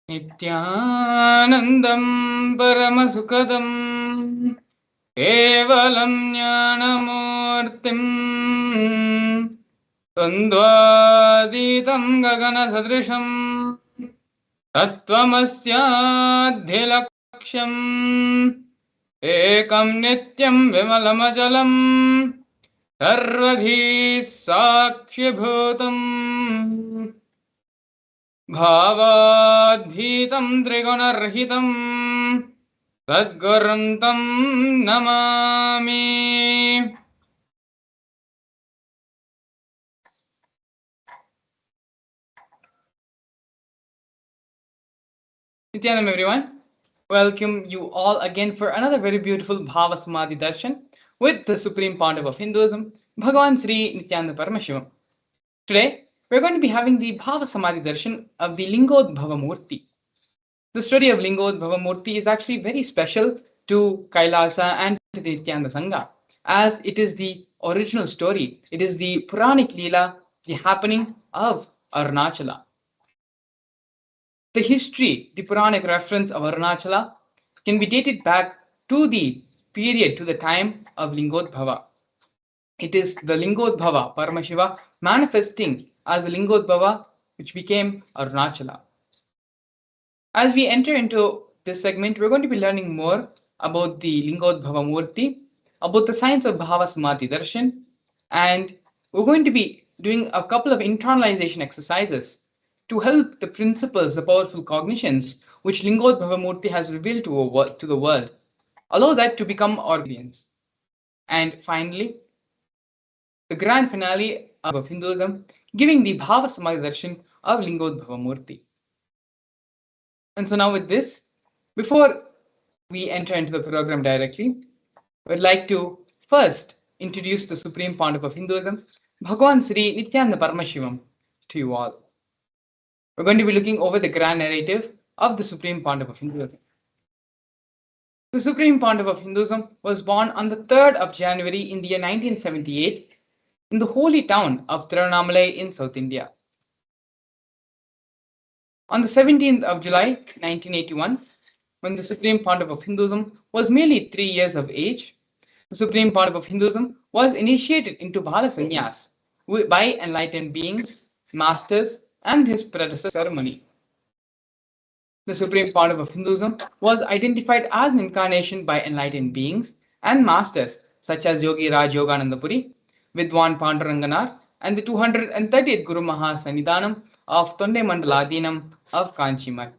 Nithyanandam Paramasukadam Kevalam Jnanamurtim Tandvaditam Gagana Sadrisham Tattvamasyadhyalaksham Ekam Nityam Vimalamajalam Sarvadhi Sakshibhutam Bhavadhitam Trigunarhitam Sadgurantam Namami. Nithyanam everyone. Welcome you all again for another very beautiful Bhava Samadhi Darshan with the Supreme Pontiff of Hinduism, Bhagavan Sri Nithyananda Paramashivam. Today, we're going to be having the Bhava Samadhi Darshan of the Lingodbhava Murthy. The study of Lingodbhava Murthy is actually very special to Kailasa and to the Nithyananda Sangha, as it is the original story. It is the Puranic Leela, the happening of Arunachala. The history, the Puranic reference of Arunachala can be dated back to the period, to the time of Lingodbhava. It is the Lingodbhava, Paramashiva, manifesting as the Lingodbhava which became Arunachala. As we enter into this segment, we're going to be learning more about the Lingodbhava Murti, about the science of Bhava Samadhi Darshan, and we're going to be doing a couple of internalization exercises to help the principles, the powerful cognitions which Lingodbhava Murti has revealed to the world, allow that to become organs. And finally, the grand finale of Hinduism, giving the Bhava Samadhi Darshan of Lingodbhava Murti. And so now with this, before we enter into the program directly, we'd like to first introduce the Supreme Pontiff of Hinduism, Bhagavan Sri Nithyananda Paramashivam, to you all. We're going to be looking over the grand narrative of the Supreme Pontiff of Hinduism. The Supreme Pontiff of Hinduism was born on the 3rd of January in the year 1978 in the holy town of Tiruvannamalai in South India. On the 17th of July 1981, when the Supreme Pontiff of Hinduism was merely 3 years of age, the Supreme Pontiff of Hinduism was initiated into Bala Sannyas by enlightened beings, masters, and his predecessor ceremony. The Supreme Pontiff of Hinduism was identified as an incarnation by enlightened beings and masters such as Yogi Raj Yogananda Puri, Vidwan Panduranganar, and the 230th Guru Maha Sannidhanam of Tonde Mandaladinam of Kanchi Math.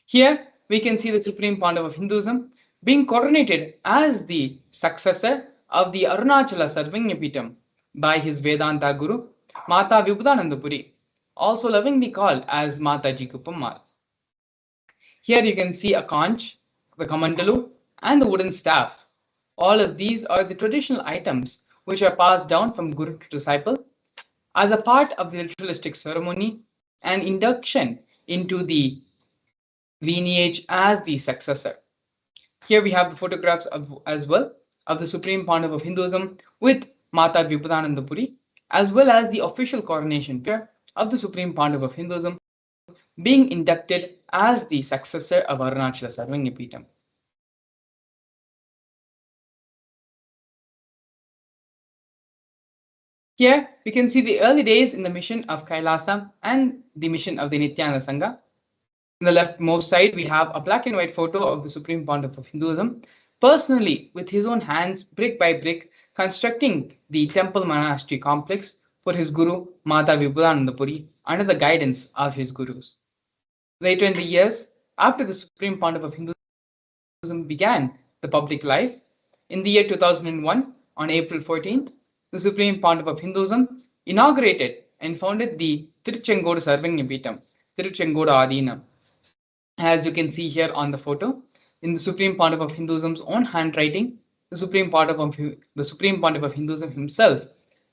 Here we can see the Supreme Pontiff of Hinduism being coronated as the successor of the Arunachala Sarvagnapitam by his Vedanta Guru, Mata Vibhudananda Puri, also lovingly called as Mataji Kupammal. Here you can see a conch, the kamandalu, and the wooden staff. All of these are the traditional items which are passed down from Guru to disciple as a part of the ritualistic ceremony and induction into the lineage as the successor. Here we have the photographs as well of the Supreme Pontiff of Hinduism with Mata Vibhudananda Puri, as well as the official coronation of the Supreme Pontiff of Hinduism being inducted as the successor of Arunachala Sarvagnapitam. Here we can see the early days in the mission of Kailasa and the mission of the Nithyananda Sangha. On the leftmost side, we have a black and white photo of the Supreme Pontiff of Hinduism, personally with his own hands, brick by brick, constructing the temple monastery complex for his guru, Mata Vibhudananda Puri, under the guidance of his gurus. Later in the years, after the Supreme Pontiff of Hinduism began the public life, in the year 2001, on April 14th, the Supreme Pontiff of Hinduism inaugurated and founded the Tiruchengodu Sarvagnapitam, Tiruchengodu Adinam. As you can see here on the photo, in the Supreme Pontiff of Hinduism's own handwriting, the Supreme Pontiff of Hinduism himself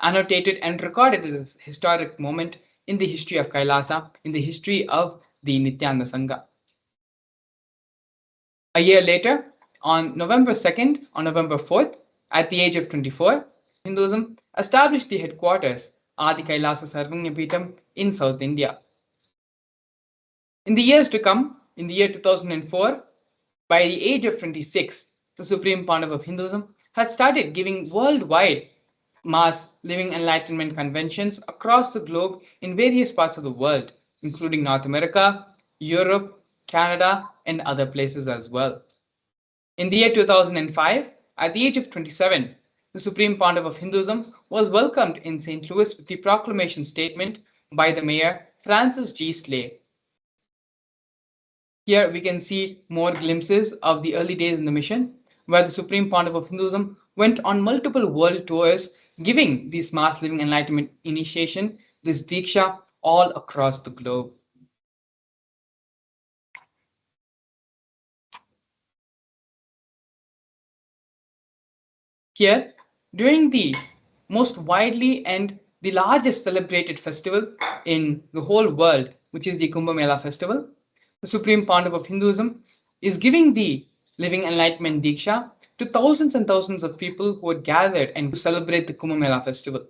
annotated and recorded this historic moment in the history of Kailasa, in the history of the Nithyananda Sangha. A year later, on November 2nd, on November 4th, at the age of 24, Hinduism established the headquarters Adi Kailasa Sarvanyapitam in South India. In the years to come, in the year 2004, by the age of 26, the Supreme Pontiff of Hinduism had started giving worldwide mass living enlightenment conventions across the globe in various parts of the world, including North America, Europe, Canada, and other places as well. In the year 2005, at the age of 27, the Supreme Pontiff of Hinduism was welcomed in St. Louis with the proclamation statement by the mayor Francis G. Slay. Here we can see more glimpses of the early days in the mission, where the Supreme Pontiff of Hinduism went on multiple world tours, giving this mass living enlightenment initiation, this Diksha, all across the globe. Here, during the most widely and the largest celebrated festival in the whole world, which is the Kumbh Mela festival, the Supreme Pontiff of Hinduism is giving the living enlightenment Diksha to thousands and thousands of people who had gathered and to celebrate the Kumbh Mela festival,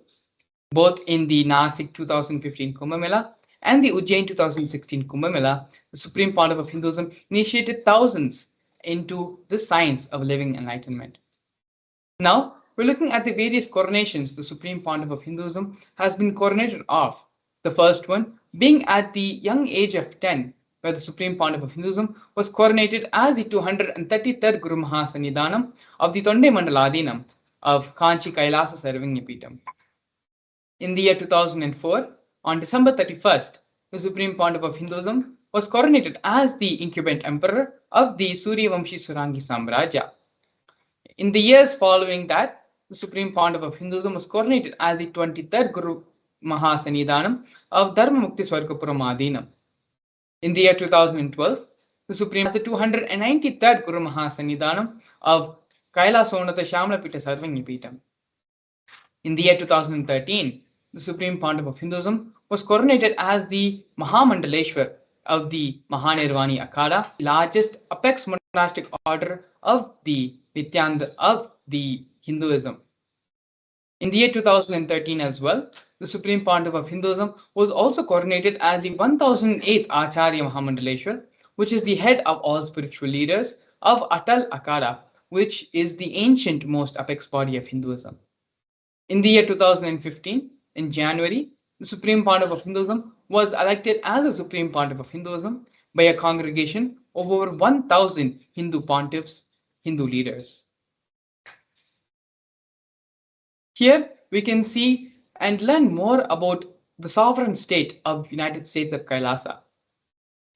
both in the Nasik 2015 Kumbh Mela and the Ujjain 2016 Kumbh Mela. The Supreme Pontiff of Hinduism initiated thousands into the science of living enlightenment. Now, we're looking at the various coronations the Supreme Pontiff of Hinduism has been coronated of. The first one being at the young age of 10, where the Supreme Pontiff of Hinduism was coronated as the 233rd Guru Mahasannidhanam of the Tonde Mandaladinam of Kanchi Kailasa Sarvanyapitam. In the year 2004, on December 31st, the Supreme Pontiff of Hinduism was coronated as the incumbent emperor of the Suryavamshi Surangi Samrajya. In the years following that, the Supreme Pontiff of Hinduism was coronated as the 23rd Guru Mahasannidhanam of Dharma Mukti Swargapura Madinam. In the year 2012, the Supreme the 293rd Guru Mahasannidhanam of Kailasonatha Shamlapita Sarvanyapitam. In the year 2013, the Supreme Pontiff of Hinduism was coronated as the Mahamandaleshwar of the Mahanirvani Akhada, the largest apex monastic order of the Nithyananda of the Hinduism. In the year 2013 as well, the Supreme Pontiff of Hinduism was also coronated as the 1008th Acharya Mahamandaleshwar, which is the head of all spiritual leaders of Atal Akhada, which is the ancient most apex body of Hinduism. In the year 2015, in January, the Supreme Pontiff of Hinduism was elected as the Supreme Pontiff of Hinduism by a congregation of over 1,000 Hindu pontiffs, Hindu leaders. Here we can see and learn more about the sovereign state of United States of Kailasa.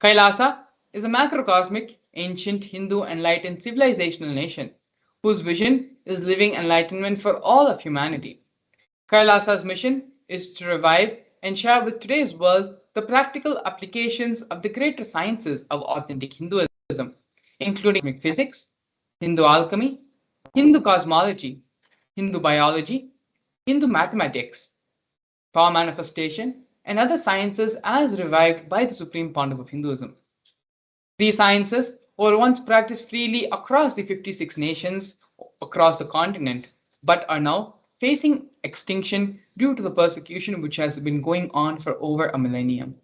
Kailasa is a macrocosmic, ancient Hindu enlightened civilizational nation whose vision is living enlightenment for all of humanity. Kailasa's mission is to revive and share with today's world the practical applications of the greater sciences of authentic Hinduism, including physics, Hindu alchemy, Hindu cosmology, Hindu biology, Hindu mathematics, power manifestation, and other sciences as revived by the Supreme Pontiff of Hinduism. These sciences were once practiced freely across the 56 nations across the continent, but are now facing extinction due to the persecution which has been going on for over a millennium.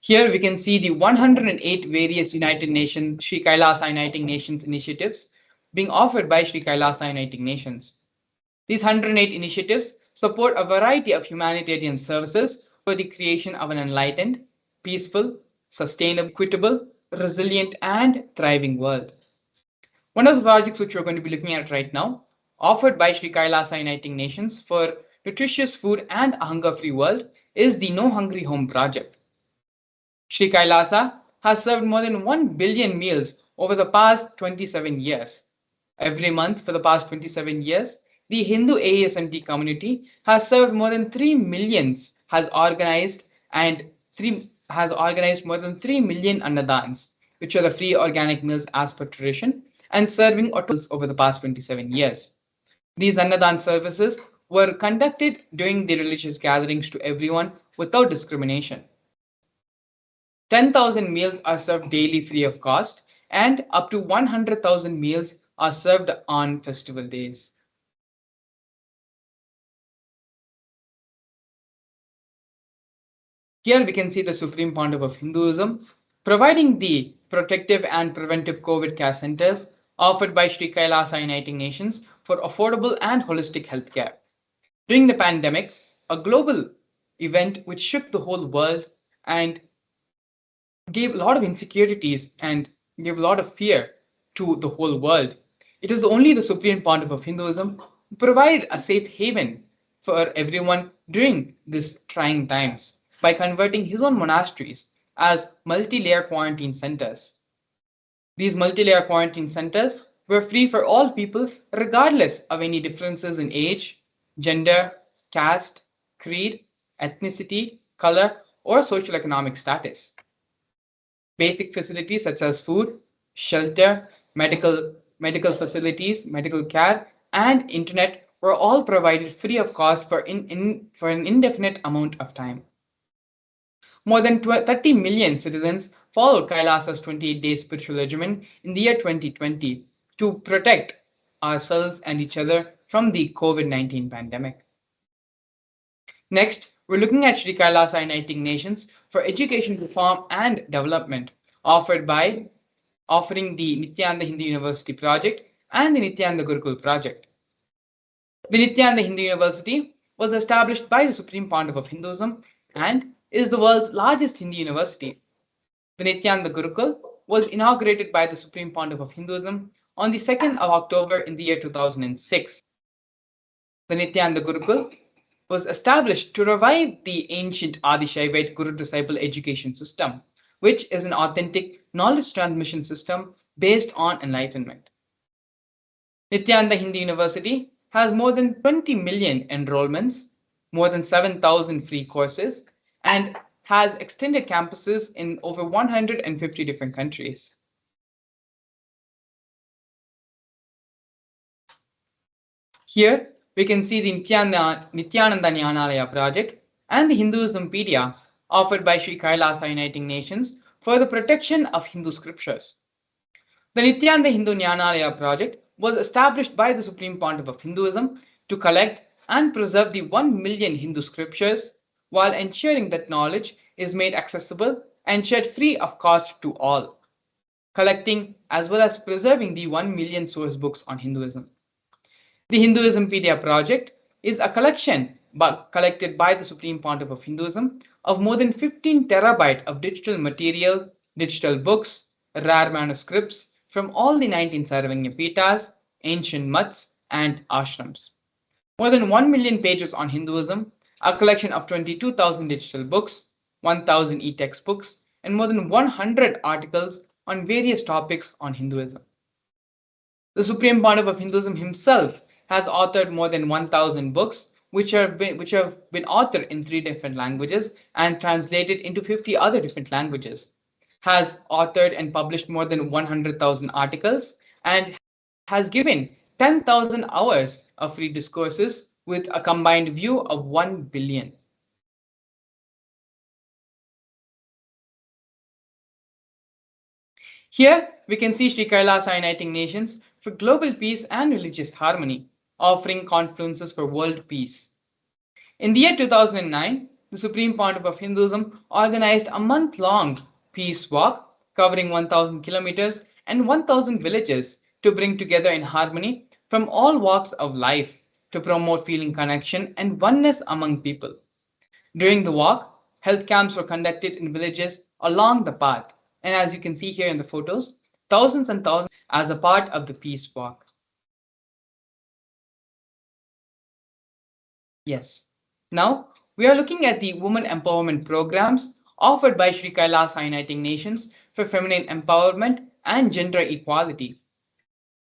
Here we can see the 108 various United Nations Sri Kailasa Uniting Nations initiatives being offered by Sri Kailasa Uniting Nations. These 108 initiatives support a variety of humanitarian services for the creation of an enlightened, peaceful, sustainable, equitable, resilient, and thriving world. One of the projects which we're going to be looking at right now, offered by Sri Kailasa Uniting Nations for nutritious food and a hunger-free world, is the No Hungry Home project. Sri Kailasa has served more than 1 billion meals over the past 27 years. Every month for the past 27 years, the Hindu ASMT community has served more than 3 millions, has organized more than 3 million annadans, which are the free organic meals as per tradition, and serving hotels over the past 27 years. These annadan services were conducted during the religious gatherings to everyone without discrimination. 10,000 meals are served daily free of cost, and up to 100,000 meals are served on festival days. Here we can see the Supreme Pontiff of Hinduism providing the protective and preventive COVID care centers offered by Sri Kailasa Uniting Nations for affordable and holistic healthcare. During the pandemic, a global event which shook the whole world and gave a lot of insecurities and gave a lot of fear to the whole world. It is only the Supreme Pontiff of Hinduism who provided a safe haven for everyone during these trying times by converting his own monasteries as multi-layer quarantine centers. These multi-layer quarantine centers were free for all people regardless of any differences in age, gender, caste, creed, ethnicity, color, or social economic status. Basic facilities such as food, shelter, medical facilities, medical care, and internet were all provided free of cost for an indefinite amount of time. More than 30 million citizens followed Kailasa's 28-day spiritual regimen in the year 2020 to protect ourselves and each other from the COVID-19 pandemic. Next, we're looking at Sri Kailasa Uniting Nations for Education Reform and Development, offering the Nithyananda Hindu University project and the Nithyananda Gurukul project. The Nithyananda Hindu University was established by the Supreme Pontiff of Hinduism and is the world's largest Hindu university. The Nithyananda Gurukul was inaugurated by the Supreme Pontiff of Hinduism on the 2nd of October in the year 2006. The Nithyananda Gurukul was established to revive the ancient Adi Shaivite Guru-disciple education system, which is an authentic knowledge transmission system based on enlightenment. Nithyananda Hindu University has more than 20 million enrollments, more than 7,000 free courses, and has extended campuses in over 150 different countries. Here, we can see the Nithyananda Jnanalaya project and the Hinduismpedia offered by Sri Kailasa Uniting Nations for the protection of Hindu scriptures. The Nithyananda Hindu Jnanalaya project was established by the Supreme Pontiff of Hinduism to collect and preserve the 1 million Hindu scriptures while ensuring that knowledge is made accessible and shared free of cost to all, collecting as well as preserving the 1 million source books on Hinduism. The Hinduismpedia project is a collection collected by the Supreme Pontiff of Hinduism of more than 15 terabyte of digital material, digital books, rare manuscripts from all the 19 Sarvanya Pitas, ancient mutts, and ashrams. More than 1 million pages on Hinduism, a collection of 22,000 digital books, 1,000 e-textbooks, and more than 100 articles on various topics on Hinduism. The Supreme Pontiff of Hinduism himself has authored more than 1,000 books, which have been authored in 3 different languages and translated into 50 other different languages, has authored and published more than 100,000 articles, and has given 10,000 hours of free discourses with a combined view of 1 billion. Here, we can see Sri Kailasa Uniting Nations for global peace and religious harmony, offering confluences for world peace. In the year 2009, the Supreme Pontiff of Hinduism organized a month-long peace walk covering 1,000 kilometers and 1,000 villages to bring together in harmony from all walks of life to promote feeling connection and oneness among people. During the walk, health camps were conducted in villages along the path, and as you can see here in the photos, thousands and thousands as a part of the peace walk. Yes. Now, we are looking at the women empowerment programs offered by Sri Kailasa Uniting Nations for feminine empowerment and gender equality.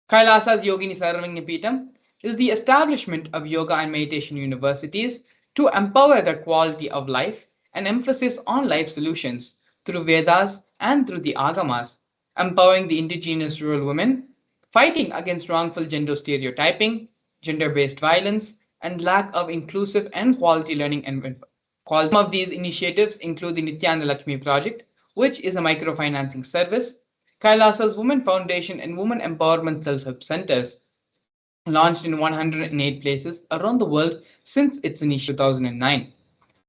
Kailasa's Yogini Sarvanya is the establishment of yoga and meditation universities to empower the quality of life and emphasis on life solutions through Vedas and through the Agamas, empowering the indigenous rural women, fighting against wrongful gender stereotyping, gender-based violence, and lack of inclusive and quality learning environment. Some of these initiatives include the Nithyananda Lakshmi project, which is a microfinancing service, Kailasa's Women Foundation and Women Empowerment Self-Help Centers, launched in 108 places around the world since its initial 2009.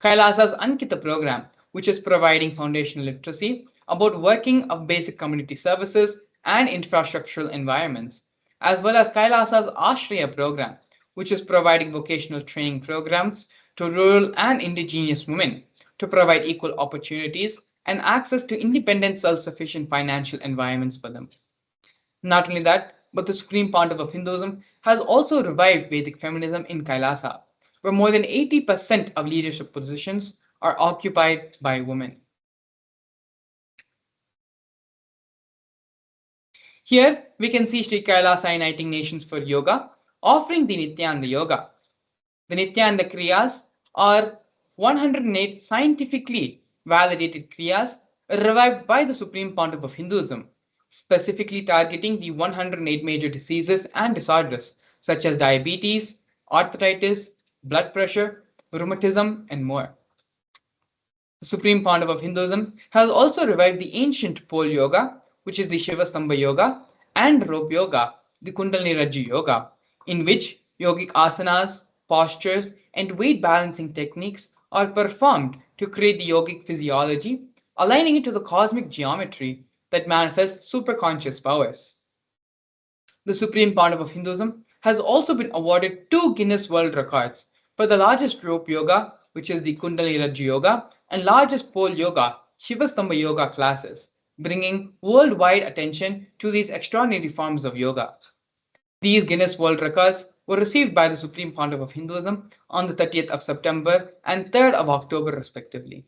Kailasa's Ankita program, which is providing foundational literacy about working of basic community services and infrastructural environments, as well as Kailasa's Ashriya program, which is providing vocational training programs to rural and indigenous women to provide equal opportunities and access to independent, self-sufficient financial environments for them. Not only that, but the Supreme Pontiff of Hinduism has also revived Vedic feminism in Kailasa, where more than 80% of leadership positions are occupied by women. Here, we can see Sri Kailasa Uniting Nations for Yoga offering the Nithyananda Yoga. The Nithyananda Kriyas are 108 scientifically validated Kriyas revived by the Supreme Pontiff of Hinduism, specifically targeting the 108 major diseases and disorders such as diabetes, arthritis, blood pressure, rheumatism, and more. The Supreme Pontiff of Hinduism has also revived the ancient pole yoga, which is the Shiva Stamba yoga, and rope yoga, the Kundalini Rajju yoga, in which yogic asanas, postures, and weight balancing techniques are performed to create the yogic physiology, aligning it to the cosmic geometry that manifests superconscious powers. The Supreme Pontiff of Hinduism has also been awarded 2 Guinness World Records for the largest rope yoga, which is the Kundalini Rajju yoga, and largest pole yoga, Shivastamba yoga classes, bringing worldwide attention to these extraordinary forms of yoga. These Guinness World Records were received by the Supreme Pontiff of Hinduism on the 30th of September and 3rd of October, respectively.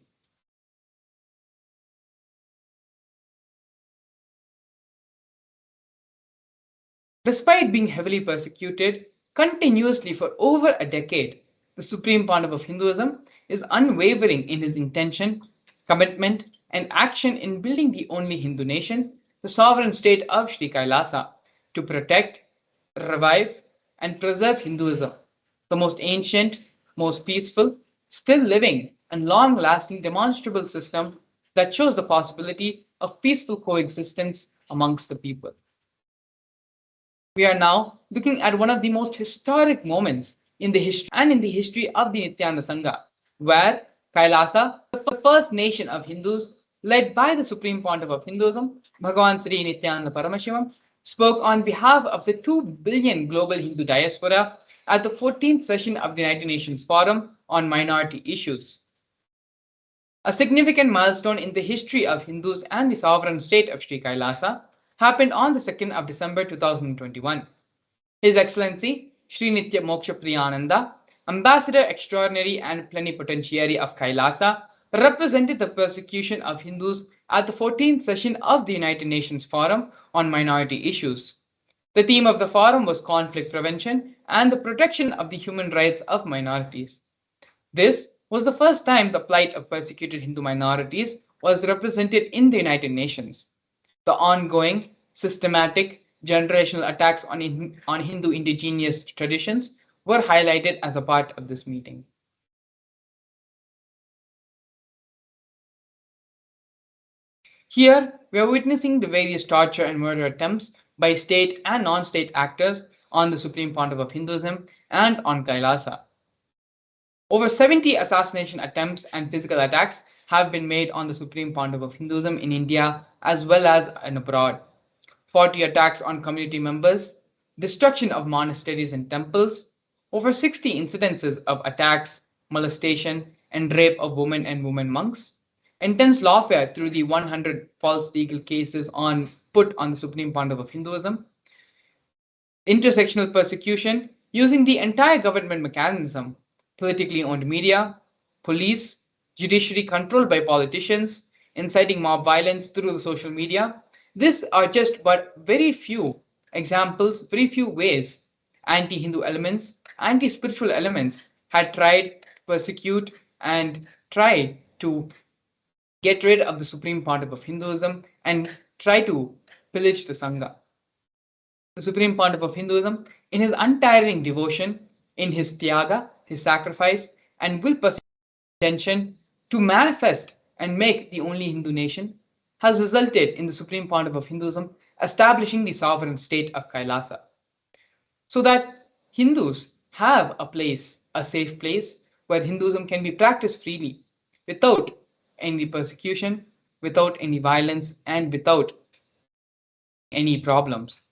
Despite being heavily persecuted continuously for over a decade, the Supreme Pontiff of Hinduism is unwavering in his intention, commitment, and action in building the only Hindu nation, the sovereign state of Sri Kailasa, to protect, revive, and preserve Hinduism, the most ancient, most peaceful, still living, and long lasting demonstrable system that shows the possibility of peaceful coexistence amongst the people. We are now looking at one of the most historic moments in the history of the Nityananda Sangha, where Kailasa, the first nation of Hindus led by the Supreme Pontiff of Hinduism, Bhagavan Sri Nithyananda Paramashivam, spoke on behalf of the 2 billion global Hindu diaspora at the 14th session of the United Nations Forum on Minority Issues. A significant milestone in the history of Hindus and the sovereign state of Sri Kailasa happened on the 2nd of December 2021. His Excellency Sri Nitya Moksha Priyananda, Ambassador Extraordinary and Plenipotentiary of Kailasa, represented the persecution of Hindus at the 14th session of the United Nations Forum on Minority Issues. The theme of the forum was conflict prevention and the protection of the human rights of minorities. This was the first time the plight of persecuted Hindu minorities was represented in the United Nations. The ongoing, systematic, generational attacks on Hindu indigenous traditions were highlighted as a part of this meeting. Here, we are witnessing the various torture and murder attempts by state and non-state actors on the Supreme Pontiff of Hinduism and on Kailasa. Over 70 assassination attempts and physical attacks have been made on the Supreme Pontiff of Hinduism in India as well as abroad. 40 attacks on community members, destruction of monasteries and temples, over 60 incidences of attacks, molestation, and rape of women and women monks, intense lawfare through the 100 false legal cases put on the Supreme Pontiff of Hinduism, intersectional persecution using the entire government mechanism, politically owned media, police, judiciary controlled by politicians, inciting mob violence through the social media. These are just but very few examples, very few ways anti-Hindu elements, anti-spiritual elements had tried to persecute and try to get rid of the Supreme Pontiff of Hinduism and try to pillage the Sangha. The Supreme Pontiff of Hinduism, in his untiring devotion, in his tyaga, his sacrifice, and will persist intention to manifest and make the only Hindu nation, has resulted in the Supreme Pontiff of Hinduism establishing the sovereign state of Kailasa, so that Hindus have a place, a safe place, where Hinduism can be practiced freely without any persecution, without any violence, and without any problems.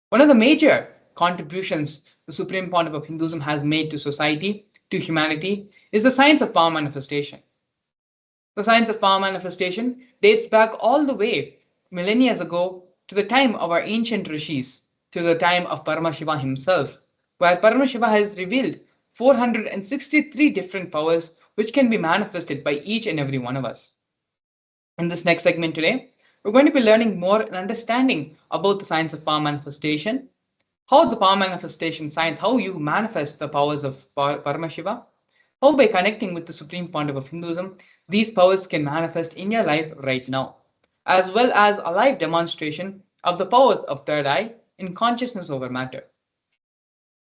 One of the major contributions the Supreme Pontiff of Hinduism has made to society, to humanity, is the science of power manifestation. The science of power manifestation dates back all the way millennia ago to the time of our ancient rishis, to the time of Paramashiva himself, where Paramashiva has revealed 463 different powers which can be manifested by each and every one of us. In this next segment today, we're going to be learning more and understanding about the science of power manifestation, how the power manifestation science, how you manifest the powers of Paramashiva, how by connecting with the Supreme Pontiff of Hinduism, these powers can manifest in your life right now, as well as a live demonstration of the powers of third eye in consciousness over matter.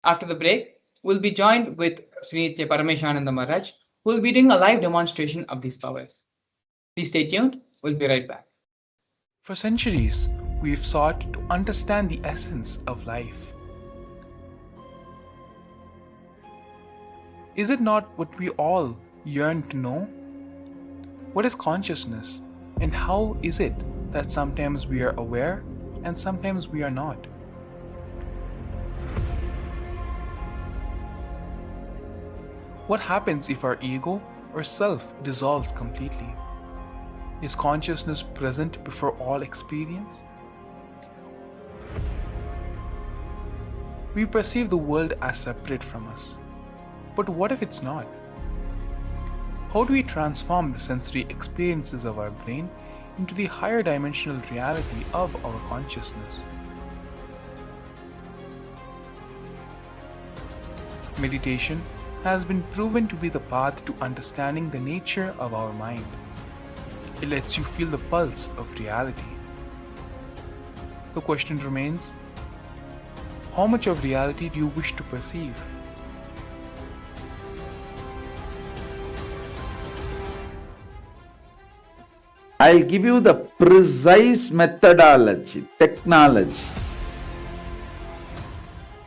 After the break, we'll be joined with Sri Nithya Parameshananda Maharaj, who will be doing a live demonstration of these powers. Please stay tuned, we'll be right back. For centuries, we've sought to understand the essence of life. Is it not what we all yearn to know? What is consciousness, and how is it that sometimes we are aware and sometimes we are not? What happens if our ego or self dissolves completely? Is consciousness present before all experience? We perceive the world as separate from us. But what if it's not? How do we transform the sensory experiences of our brain into the higher dimensional reality of our consciousness? Meditation has been proven to be the path to understanding the nature of our mind. It lets you feel the pulse of reality. The question remains, how much of reality do you wish to perceive? I'll give you the precise methodology, technology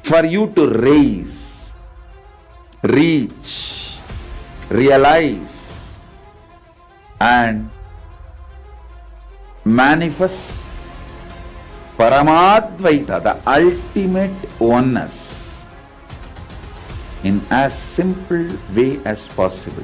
for you to raise, reach, realize, and manifest Paramadvaita, the ultimate oneness, in as simple way as possible.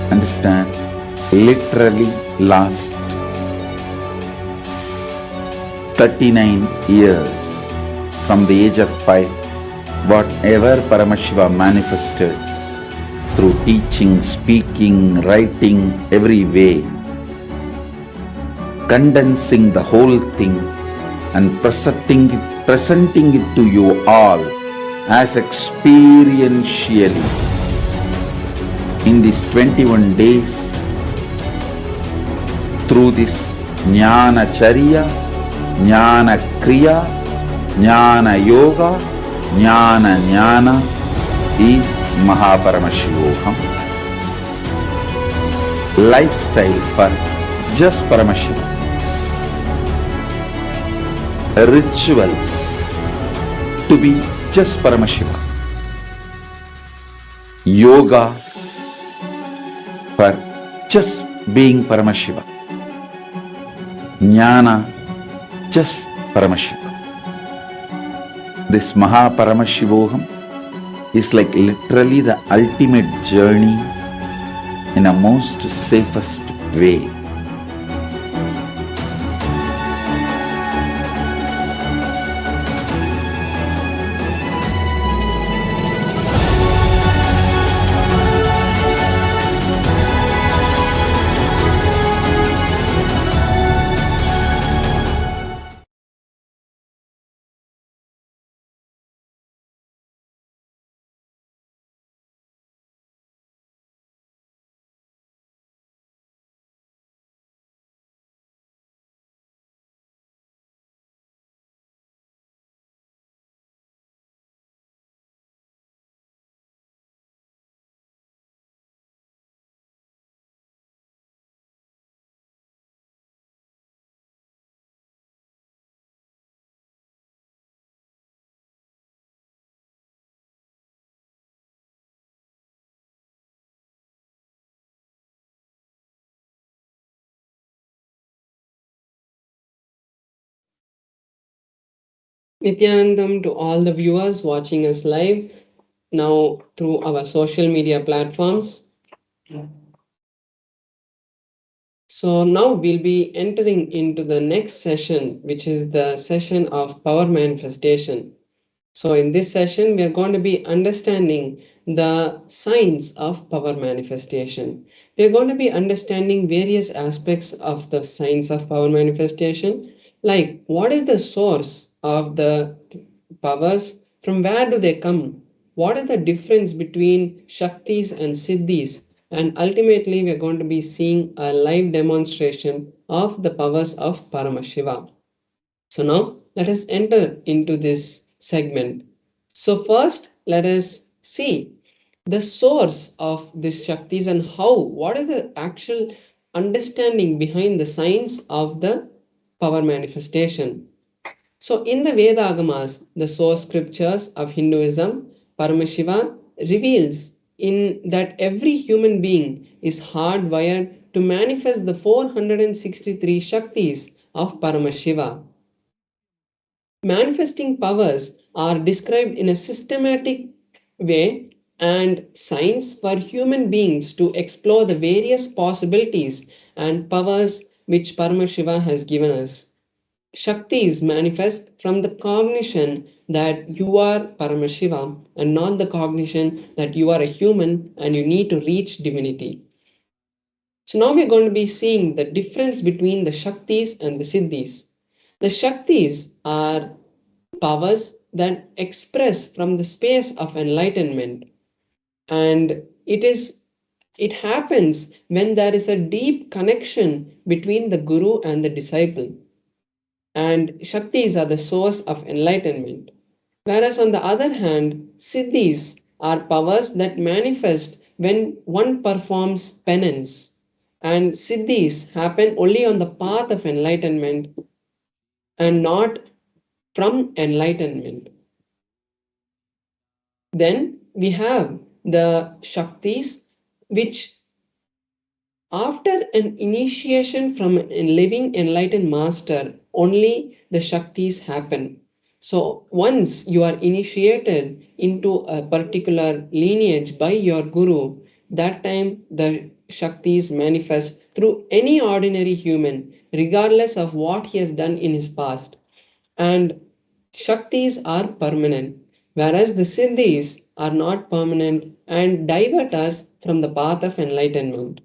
Understand, literally last 39 years from the age of 5, whatever Paramashiva manifested through teaching, speaking, writing, every way, condensing the whole thing and presenting it to you all as experientially in these 21 days through this Jnana Charya, Jnana Kriya, Jnana Yoga, Jnana Jnana is Mahaparamashivoham. Lifestyle for just Paramashiva. Rituals to be just Paramashiva. Yoga for just being Paramashiva. Jnana, just Paramashiva. This Mahaparamashivoham is like literally the ultimate journey in a most safest way. Nithyanandam to all the viewers watching us live now through our social media platforms. So now we'll be entering into the next session, which is the session of power manifestation. So in this session, we are going to be understanding the science of power manifestation. We are going to be understanding various aspects of the science of power manifestation, like what is the source of the powers, from where do they come, what is the difference between Shaktis and Siddhis, and ultimately we are going to be seeing a live demonstration of the powers of Paramashiva. So now let us enter into this segment. So first let us see the source of this Shaktis and how, what is the actual understanding behind the science of the power manifestation. So in the Veda Agamas, the source scriptures of Hinduism, Paramashiva reveals in that every human being is hardwired to manifest the 463 Shaktis of Paramashiva. Manifesting powers are described in a systematic way and science for human beings to explore the various possibilities and powers which Paramashiva has given us. Shaktis manifest from the cognition that you are Paramashiva and not the cognition that you are a human and you need to reach divinity. So now we're going to be seeing the difference between the Shaktis and the Siddhis. The Shaktis are powers that express from the space of enlightenment, and it happens when there is a deep connection between the guru and the disciple, and Shaktis are the source of enlightenment. Whereas on the other hand, Siddhis are powers that manifest when one performs penance, and Siddhis happen only on the path of enlightenment and not from enlightenment. Then we have the Shaktis, which after an initiation from a living enlightened master, only the Shaktis happen. So once you are initiated into a particular lineage by your Guru, that time the Shaktis manifest through any ordinary human, regardless of what he has done in his past. And Shaktis are permanent, whereas the Siddhis are not permanent and divert us from the path of enlightenment.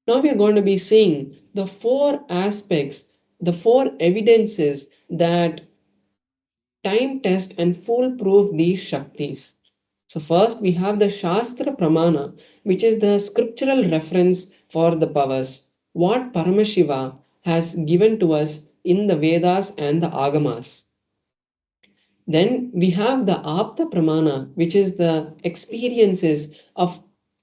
Now we are going to be seeing the four aspects, the four evidences that time test and foolproof these Shaktis. So, first we have the Shastra Pramana, which is the scriptural reference for the powers, what Paramashiva has given to us in the Vedas and the Agamas. Then we have the Apta Pramana, which is the experiences of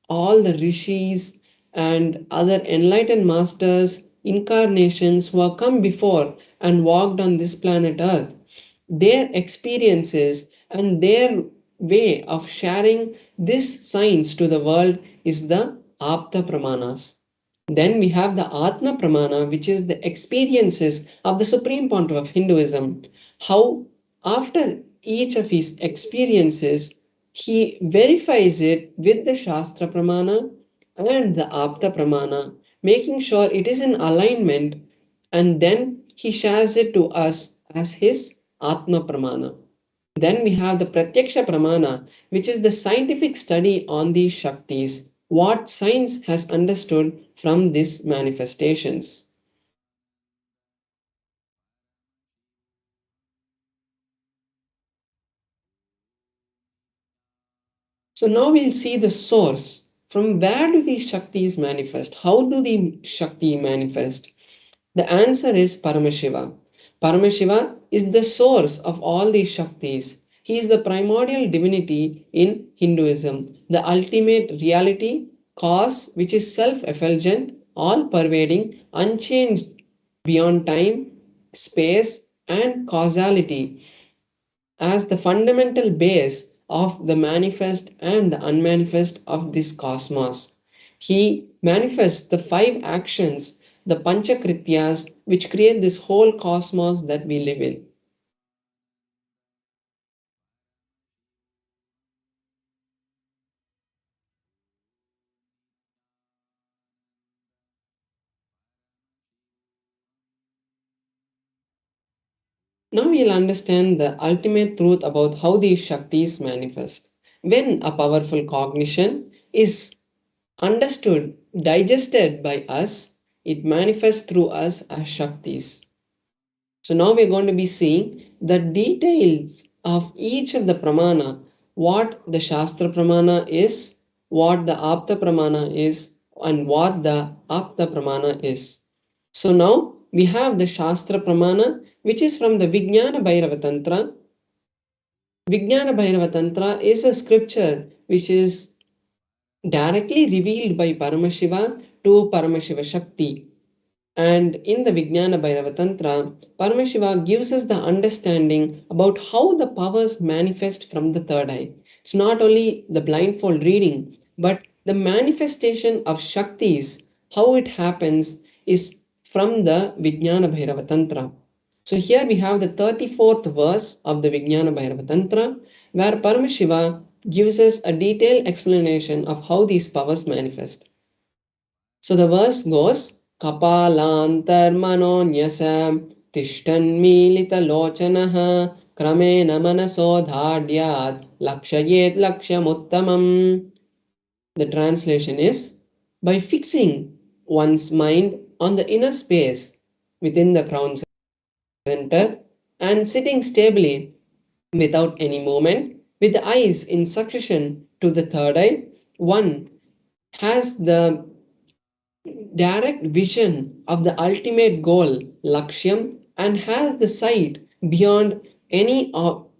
all the rishis and other enlightened masters, incarnations who have come before and walked on this planet Earth. Their experiences and their way of sharing this science to the world is the Apta Pramanas. Then we have the Atma Pramana, which is the experiences of the Supreme Pontiff of Hinduism. How, after each of his experiences, he verifies it with the Shastra Pramana and the Apta Pramana, making sure it is in alignment, and then he shares it to us as his Atma Pramana. Then we have the Pratyaksha Pramana, which is the scientific study on these Shaktis, what science has understood from these manifestations. So now we'll see the source. From where do these Shaktis manifest? How do the Shakti manifest? The answer is Paramashiva. Paramashiva is the source of all these Shaktis. He is the primordial divinity in Hinduism, the ultimate reality, cause which is self effulgent, all pervading, unchanged beyond time, space, and causality, as the fundamental base of the manifest and the unmanifest of this cosmos. He manifests the five actions the Panchakrityas, which create this whole cosmos that we live in. Now we'll understand the ultimate truth about how these Shaktis manifest. When a powerful cognition is understood, digested by us, it manifests through us as Shaktis. So now we're going to be seeing the details of each of the pramana, what the Shastra pramana is, what the Apta pramana is, and what the Apta pramana is. So now we have the Shastra pramana, which is from the Vijnana Bhairava Tantra. Vijnana Bhairava Tantra is a scripture which is directly revealed by Paramashiva to Paramashiva Shakti. And in the Vijnana Bhairava Tantra, Paramashiva gives us the understanding about how the powers manifest from the third eye. It's not only the blindfold reading, but the manifestation of Shaktis, how it happens, is from the Vijnana Bhairava Tantra. So here we have the 34th verse of the Vijnana Bhairava Tantra, where Paramashiva gives us a detailed explanation of how these powers manifest. So the verse goes, Kapalantarmanonyasa Tishtanmilitalochanaha Kramena Manasodhadyat Lakshayet Lakshamuttamam. The translation is, by fixing one's mind on the inner space within the crown center and sitting stably without any movement, with the eyes in succession to the third eye, one has the direct vision of the ultimate goal, Lakshyam, and has the sight beyond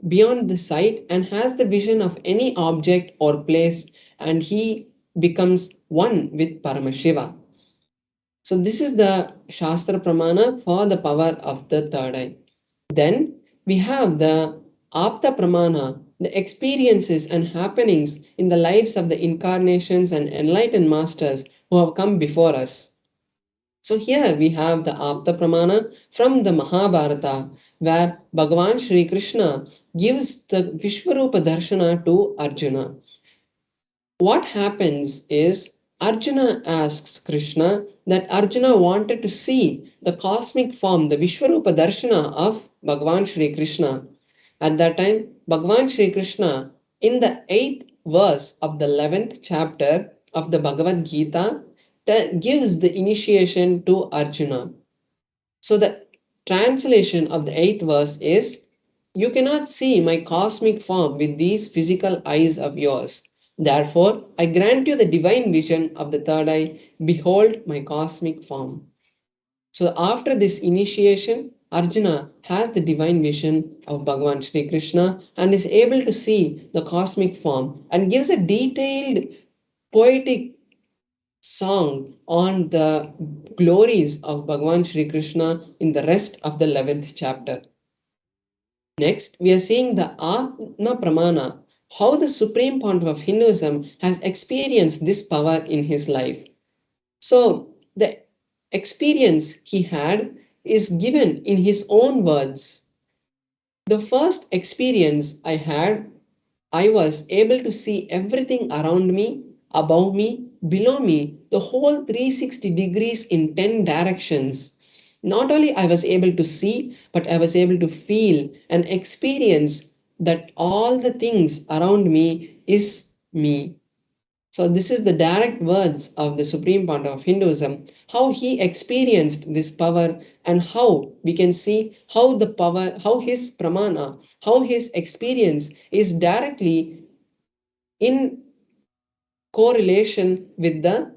beyond the sight and has the vision of any object or place, and he becomes one with Paramashiva. So this is the Shastra Pramana for the power of the third eye. Then we have the Apta Pramana, the experiences and happenings in the lives of the incarnations and enlightened masters who have come before us. So here we have the Apta Pramana from the Mahabharata, where Bhagavan Sri Krishna gives the Vishwarupa Darshana to Arjuna. What happens is Arjuna asks Krishna that Arjuna wanted to see the cosmic form, the Vishwarupa Darshana of Bhagavan Sri Krishna. At that time, Bhagavan Sri Krishna, in the 8th verse of the 11th chapter of the Bhagavad Gita, gives the initiation to Arjuna. So the translation of the 8th verse is, you cannot see my cosmic form with these physical eyes of yours. Therefore, I grant you the divine vision of the third eye. Behold my cosmic form. So after this initiation, Arjuna has the divine vision of Bhagavan Sri Krishna and is able to see the cosmic form and gives a detailed poetic song on the glories of Bhagavan Sri Krishna in the rest of the 11th chapter. Next, we are seeing the Atma Pramana, how the Supreme Pontiff of Hinduism has experienced this power in his life. So, the experience he had is given in his own words. The first experience I had, I was able to see everything around me, above me, below me, the whole 360 degrees in 10 directions. Not only I was able to see, but I was able to feel and experience that all the things around me is me. So this is the direct words of the Supreme Pontiff of Hinduism, how he experienced this power and how we can see how the power, how his pramana, how his experience is directly in correlation with the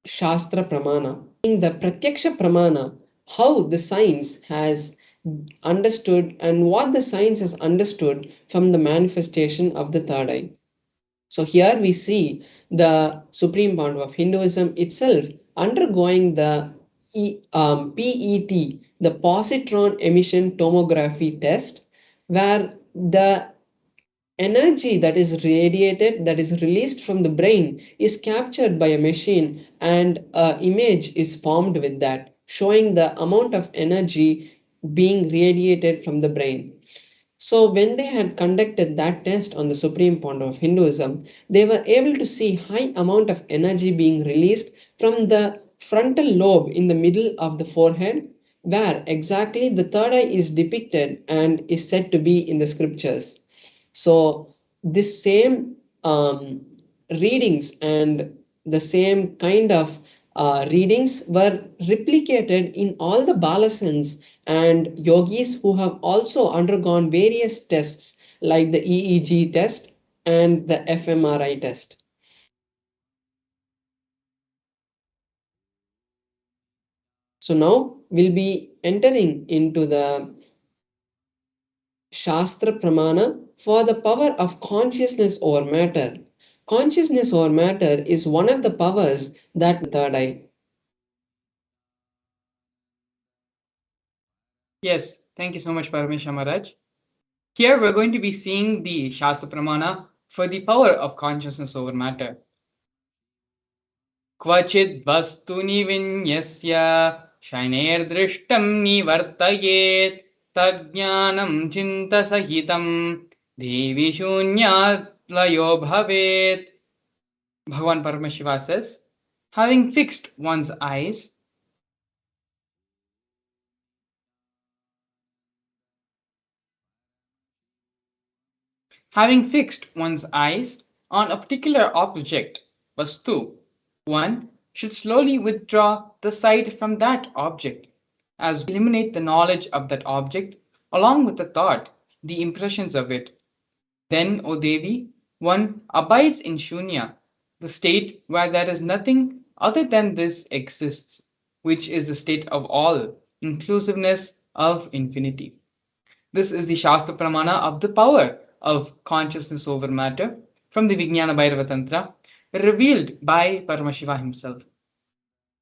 Shastra Pramana. In the Pratyaksha Pramana, how the science has understood and what the science has understood from the manifestation of the third eye. So here we see the Supreme Pontiff of Hinduism itself undergoing the PET, the positron emission tomography test, where the energy that is radiated, that is released from the brain, is captured by a machine and an image is formed with that. showing the amount of energy being radiated from the brain. So when they had conducted that test on the supreme point of Hinduism, they were able to see high amount of energy being released from the frontal lobe in the middle of the forehead, where exactly the third eye is depicted and is said to be in the scriptures. So this same readings and the same kind of readings were replicated in all the balasans and yogis who have also undergone various tests like the EEG test and the fMRI test. So now we'll be entering into the Shastra Pramana for the power of consciousness over matter. Consciousness over matter is one of the powers that third eye. Yes, thank you so much, Paramesha Maharaj. Here we're going to be seeing the Shastra Pramana for the power of consciousness over matter. Kvachid vastuni vinyasya shaineerdrishtam nivartayet tajnanam chinta sahitam devi shunyat layo bhavet. Bhagavan Paramashiva says, having fixed one's eyes, having fixed one's eyes on a particular object, vastu, one should slowly withdraw the sight from that object, as eliminate the knowledge of that object along with the thought, the impressions of it. Then, O Devi, one abides in Shunya, the state where there is nothing other than this exists, which is the state of all, inclusiveness of infinity. This is the Shastra Pramana of the power of consciousness over matter from the Vijnana Bhairava Tantra, revealed by Paramashiva himself.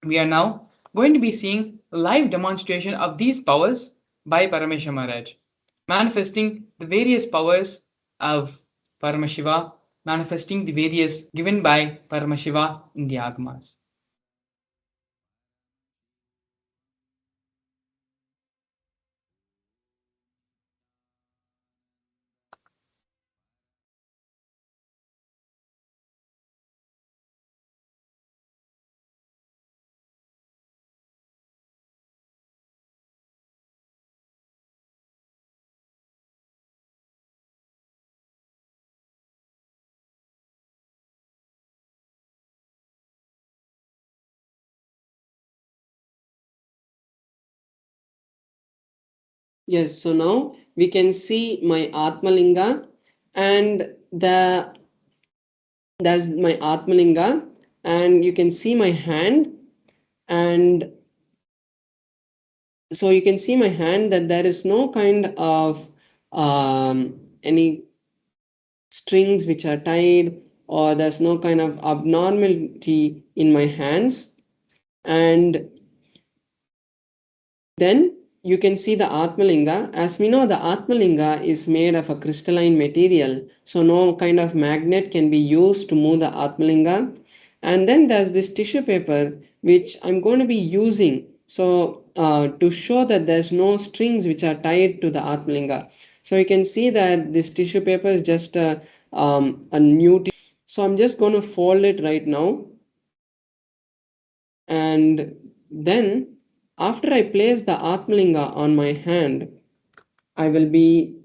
We are now going to be seeing a live demonstration of these powers by Paramesha Maharaj, manifesting the various powers of Paramashiva, manifesting the various given by Paramashiva in the Agamas. Yes, so now we can see my Atmalinga and that's my Atmalinga, and you can see my hand, and so you can see my hand that there is no kind of any strings which are tied, or there's no kind of abnormality in my hands. And then you can see the Atmalinga. As we know, the Atmalinga is made of a crystalline material, so no kind of magnet can be used to move the Atmalinga. And then there's this tissue paper which I'm going to be using so to show that there's no strings which are tied to the Atmalinga. So you can see that this tissue paper is just a new tissue. So I'm just going to fold it right now, and then after I place the Atmalinga on my hand, I will be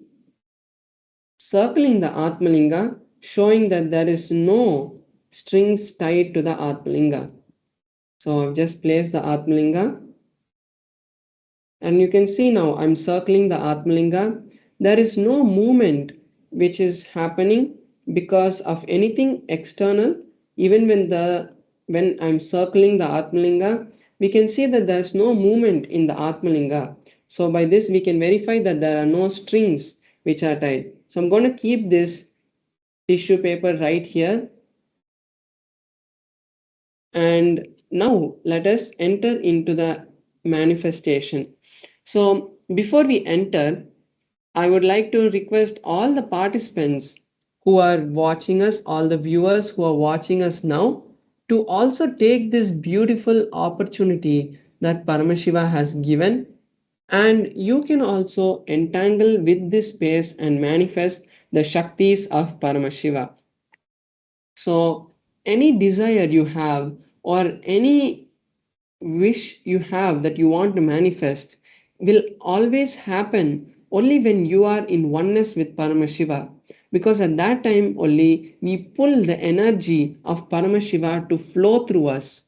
circling the Atmalinga, showing that there is no strings tied to the Atmalinga. So I've just placed the Atmalinga, and you can see now I'm circling the Atmalinga. There is no movement which is happening because of anything external. Even when I'm circling the Atmalinga, we can see that there's no movement in the Atmalinga. So by this we can verify that there are no strings which are tied. So I'm going to keep this tissue paper right here, and now let us enter into the manifestation. So before we enter, I would like to request all the participants who are watching us, all the viewers who are watching us now, to also take this beautiful opportunity that Paramashiva has given, and you can also entangle with this space and manifest the Shaktis of Paramashiva. So, any desire you have or any wish you have that you want to manifest will always happen only when you are in oneness with Paramashiva, because at that time only we pull the energy of Paramashiva to flow through us.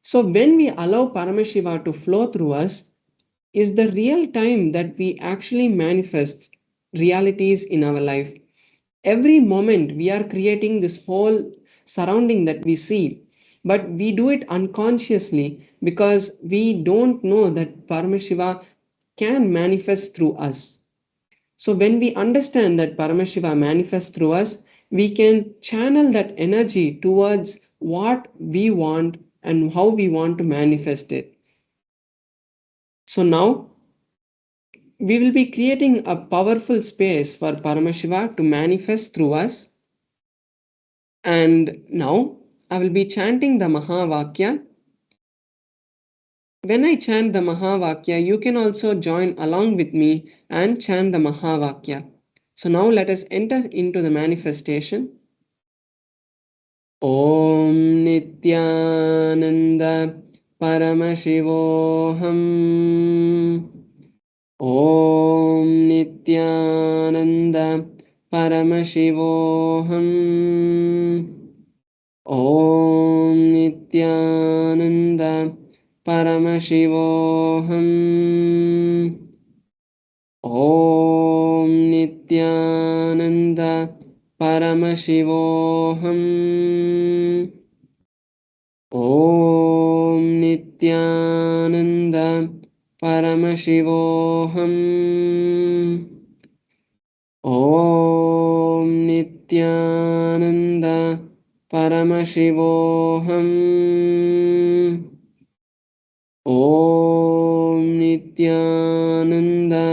So when we allow Paramashiva to flow through us is the real time that we actually manifest realities in our life. Every moment we are creating this whole surrounding that we see, but we do it unconsciously because we don't know that Paramashiva can manifest through us. So when we understand that Paramashiva manifests through us, we can channel that energy towards what we want and how we want to manifest it. So now we will be creating a powerful space for Paramashiva to manifest through us. And now I will be chanting the Mahavakya. When I chant the Mahavakya, you can also join along with me and chant the Mahavakya. So now let us enter into the manifestation. Om Nithyananda Paramashivoham. Om Nithyananda Paramashivoham. Om Nithyananda Paramashivoham. Om Nithyananda Paramashivoham. Om Nithyananda Paramashivoham. Om Nithyananda Paramashivoham. Om Nithyananda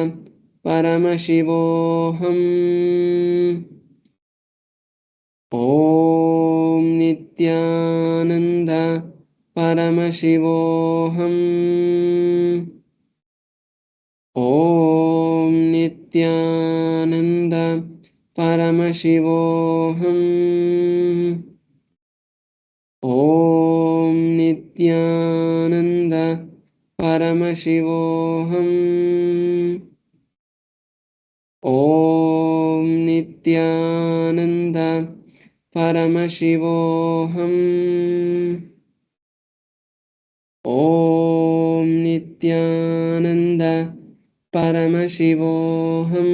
Paramashivoham. Om Nithyananda Paramashivoham. Om Nithyananda Paramashivoham. Om Nithyananda Paramashivoham. Om Nithyananda Paramashivoham. Om Nithyananda Paramashivoham.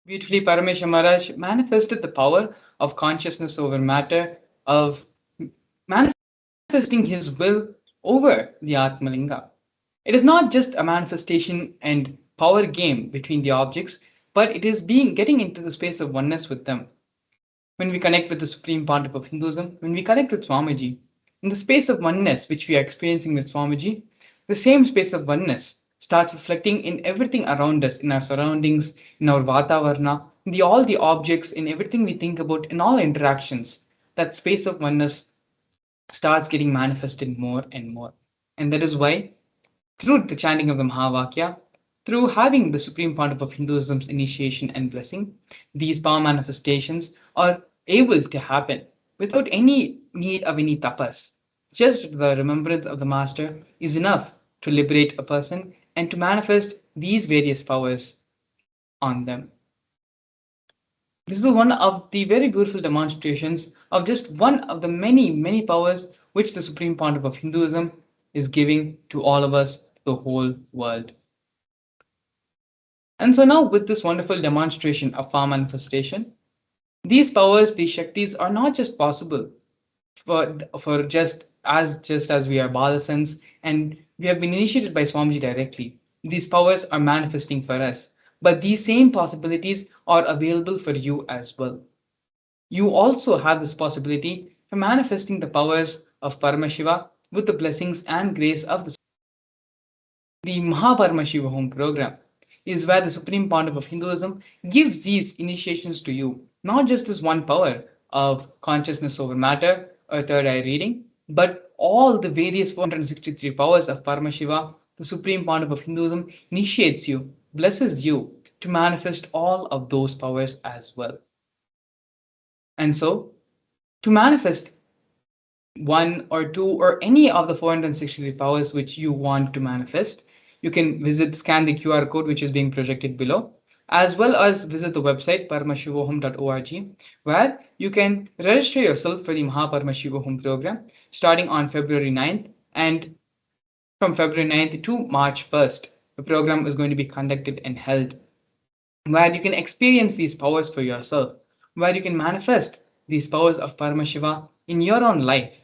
Beautifully, Paramesha Maharaj manifested the power of consciousness over matter, of manifesting his will over the Atmalinga. It is not just a manifestation and power game between the objects, but it is being getting into the space of oneness with them. When we connect with the Supreme Pontiff of Hinduism, when we connect with Swamiji, in the space of oneness which we are experiencing with Swamiji, the same space of oneness starts reflecting in everything around us, in our surroundings, in our Vatavarna, in all the objects, in everything we think about, in all interactions. That space of oneness starts getting manifested more and more. And that is why, through the chanting of the Mahavakya, through having the Supreme Pontiff of Hinduism's initiation and blessing, these power manifestations are able to happen without any need of any tapas. Just the remembrance of the Master is enough to liberate a person and to manifest these various powers on them. This is one of the very beautiful demonstrations of just one of the many, many powers which the Supreme Pontiff of Hinduism is giving to all of us, the whole world. And so now with this wonderful demonstration of power manifestation, these powers, these Shaktis are not just possible for just as we are Balasans and we have been initiated by Swamiji directly. These powers are manifesting for us. But these same possibilities are available for you as well. You also have this possibility for manifesting the powers of Paramashiva with the blessings and grace of the Paramashiva Home program is where the Supreme Pontiff of Hinduism gives these initiations to you, not just as one power of consciousness over matter or third eye reading, but all the various 463 powers of Paramashiva. The Supreme Pontiff of Hinduism initiates you, blesses you to manifest all of those powers as well. And so, to manifest one or two or any of the 463 powers which you want to manifest, you can scan the QR code which is being projected below, as well as visit the website paramashivoham.org, where you can register yourself for the Paramashivoham program starting on February 9th, and from February 9th to March 1st, the program is going to be conducted and held, where you can experience these powers for yourself, where you can manifest these powers of Paramashiva in your own life.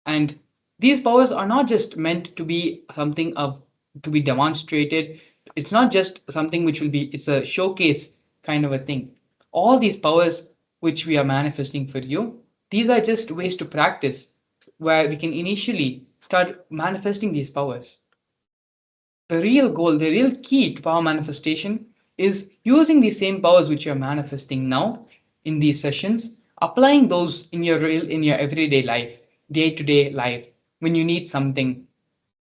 And these powers are not just meant to be something of to be demonstrated. It's not just something which will be, it's a showcase kind of a thing. All these powers which we are manifesting for you, these are just ways to practice where we can initially start manifesting these powers. The real goal, the real key to power manifestation is using the same powers which you're manifesting now in these sessions, applying those in your everyday life, day-to-day life, when you need something,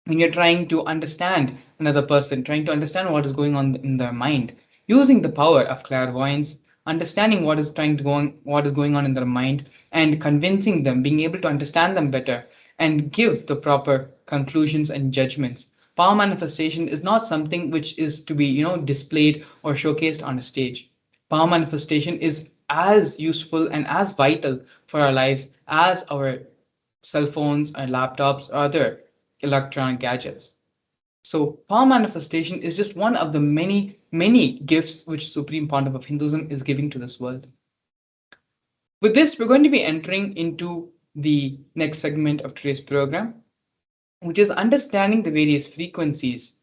when you're trying to understand another person, trying to understand what is going on in their mind, using the power of clairvoyance, understanding what is going on in their mind, and convincing them, being able to understand them better, and give the proper conclusions and judgments. Power manifestation is not something which is to be, displayed or showcased on a stage. Power manifestation is as useful and as vital for our lives as our cell phones or laptops or other electronic gadgets. So power manifestation is just one of the many, many gifts which Supreme Pontiff of Hinduism is giving to this world. With this, we're going to be entering into the next segment of today's program, which is understanding the various frequencies,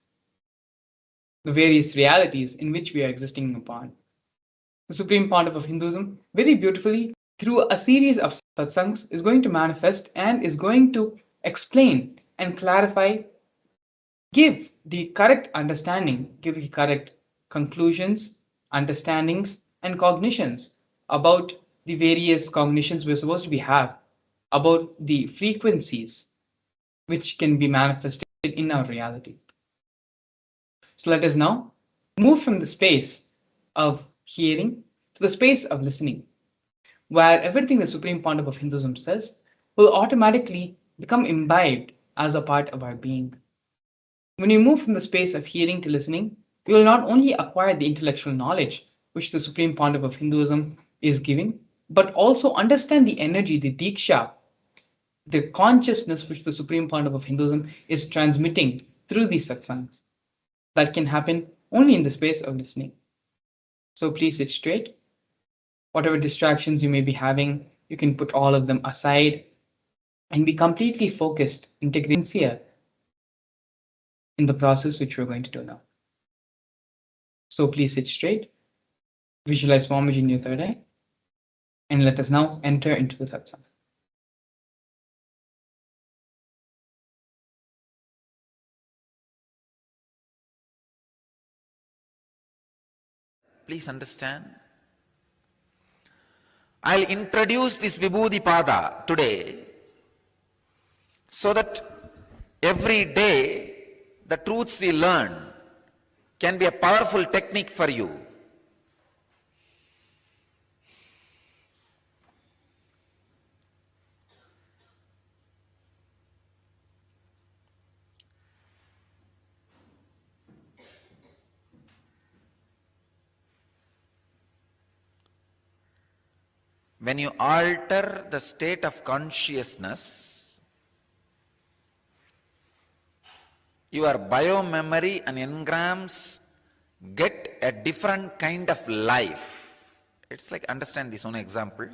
the various realities in which we are existing upon. The Supreme Pontiff of Hinduism, very beautifully, through a series of satsangs, is going to manifest and is going to explain and clarify, give the correct understanding, give the correct conclusions, understandings, and cognitions about the various cognitions we're supposed to be have, about the frequencies which can be manifested in our reality. So let us now move from the space of hearing to the space of listening, where everything the Supreme Pontiff of Hinduism says will automatically become imbibed as a part of our being. When we move from the space of hearing to listening, we will not only acquire the intellectual knowledge which the Supreme Pontiff of Hinduism is giving, but also understand the energy, the diksha, the consciousness which the Supreme Pontiff of Hinduism is transmitting through these satsangs. That can happen only in the space of listening. So please sit straight. Whatever distractions you may be having, you can put all of them aside and be completely focused, integrated, sincere in the process which we're going to do now. So please sit straight, visualize Swamiji in your third eye, and let us now enter into the satsang. Please understand. I'll introduce this Vibhuti Pada today so that every day the truths we learn can be a powerful technique for you. When you alter the state of consciousness, your biomemory and engrams get a different kind of life. It's like, understand this one example.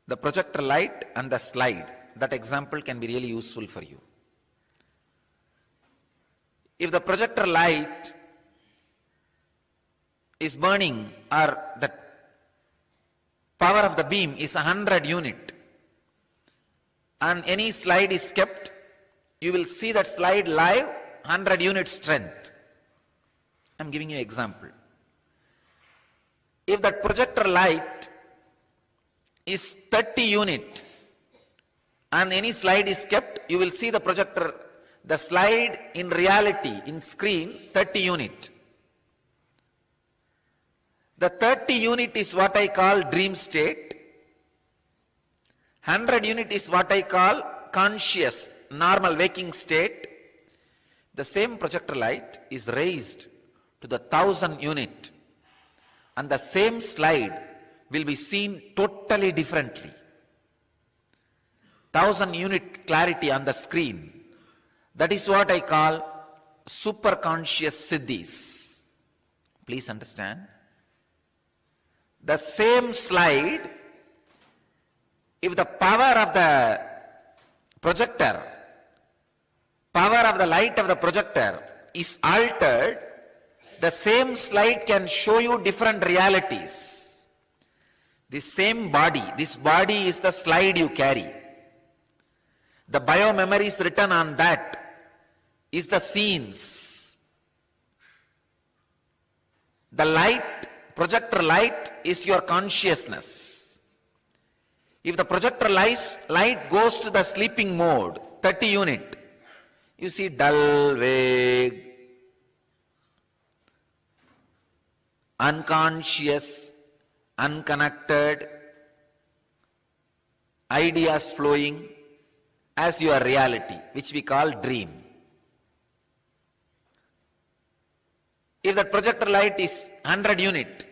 The projector light and the slide, that example can be really useful for you. If the projector light is burning or the power of the beam is 100 unit and any slide is kept, you will see that slide live 100 unit strength. I'm giving you an example. If that projector light is 30 unit and any slide is kept, you will see the projector, the slide in reality, in screen, 30 unit. The 30 unit is what I call dream state. 100 unit is what I call conscious, normal waking state. The same projector light is raised to the 1000 unit and the same slide will be seen totally differently. 1000 unit clarity on the screen. That is what I call superconscious siddhis. Please understand. The same slide, if the power of the projector, power of the light of the projector is altered, the same slide can show you different realities. The same body, this body is the slide you carry. The bio-memory is written on that, is the scenes. The light, projector light is your consciousness. If the projector light goes to the sleeping mode, 30 unit, you see dull, vague, unconscious, unconnected, ideas flowing as your reality, which we call dream. If that projector light is 100 unit,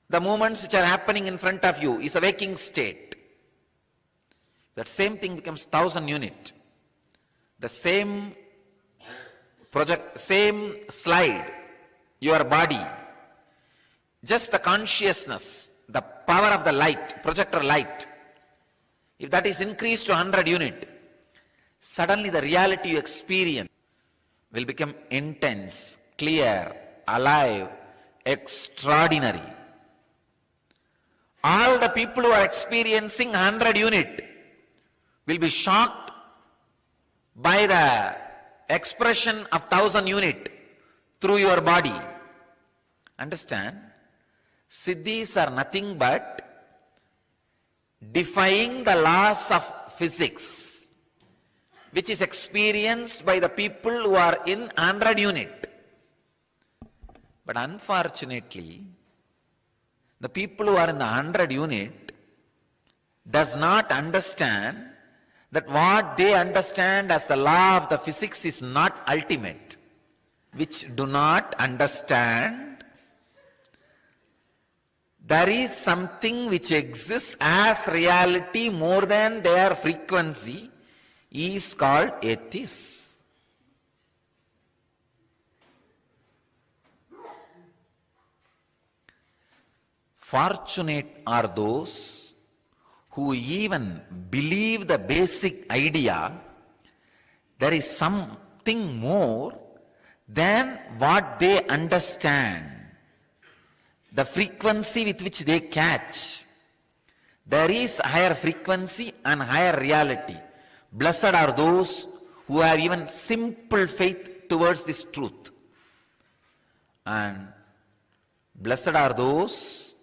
the movements which are happening in front of you is a waking state. That same thing becomes 1000 unit. The same same slide, your body, just the consciousness, the power of the light, projector light, if that is increased to 100 unit, suddenly the reality you experience will become intense, clear, alive, extraordinary. All the people who are experiencing 100 unit will be shocked by the expression of 1000 unit through your body. Understand? Siddhis are nothing but defying the laws of physics, which is experienced by the people who are in 100 unit. But unfortunately, the people who are in the 100 unit does not understand that what they understand as the law of the physics is not ultimate, which do not understand there is something which exists as reality more than their frequency, is called atheist. Fortunate are those who even believe the basic idea there is something more than what they understand. The frequency with which they catch. There is higher frequency and higher reality. Blessed are those who have even simple faith towards this truth. And blessed are those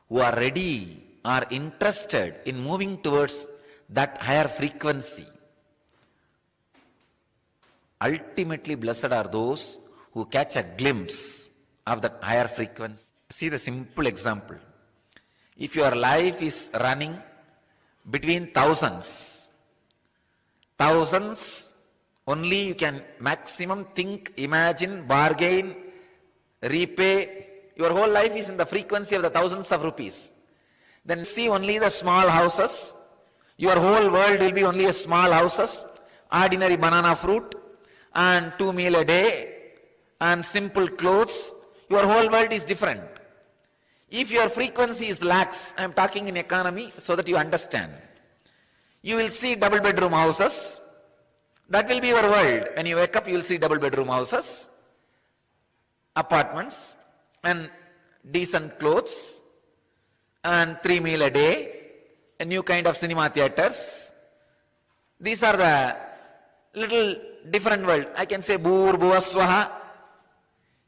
who are ready, are interested in moving towards that higher frequency. Ultimately, blessed are those who catch a glimpse of that higher frequency. See the simple example. If your life is running between thousands only you can maximum think, imagine, bargain, repay. Your whole life is in the frequency of the thousands of rupees. Then see only the small houses. Your whole world will be only a small houses, ordinary banana fruit and 2 meals a day and simple clothes. Your whole world is different. If your frequency is lax, I am talking in economy so that you understand. You will see double bedroom houses. That will be your world. When you wake up, you will see double bedroom houses, apartments, and decent clothes, and 3 meal a day, a new kind of cinema theaters. These are the little different world. I can say Bhur Bhuvaswaha.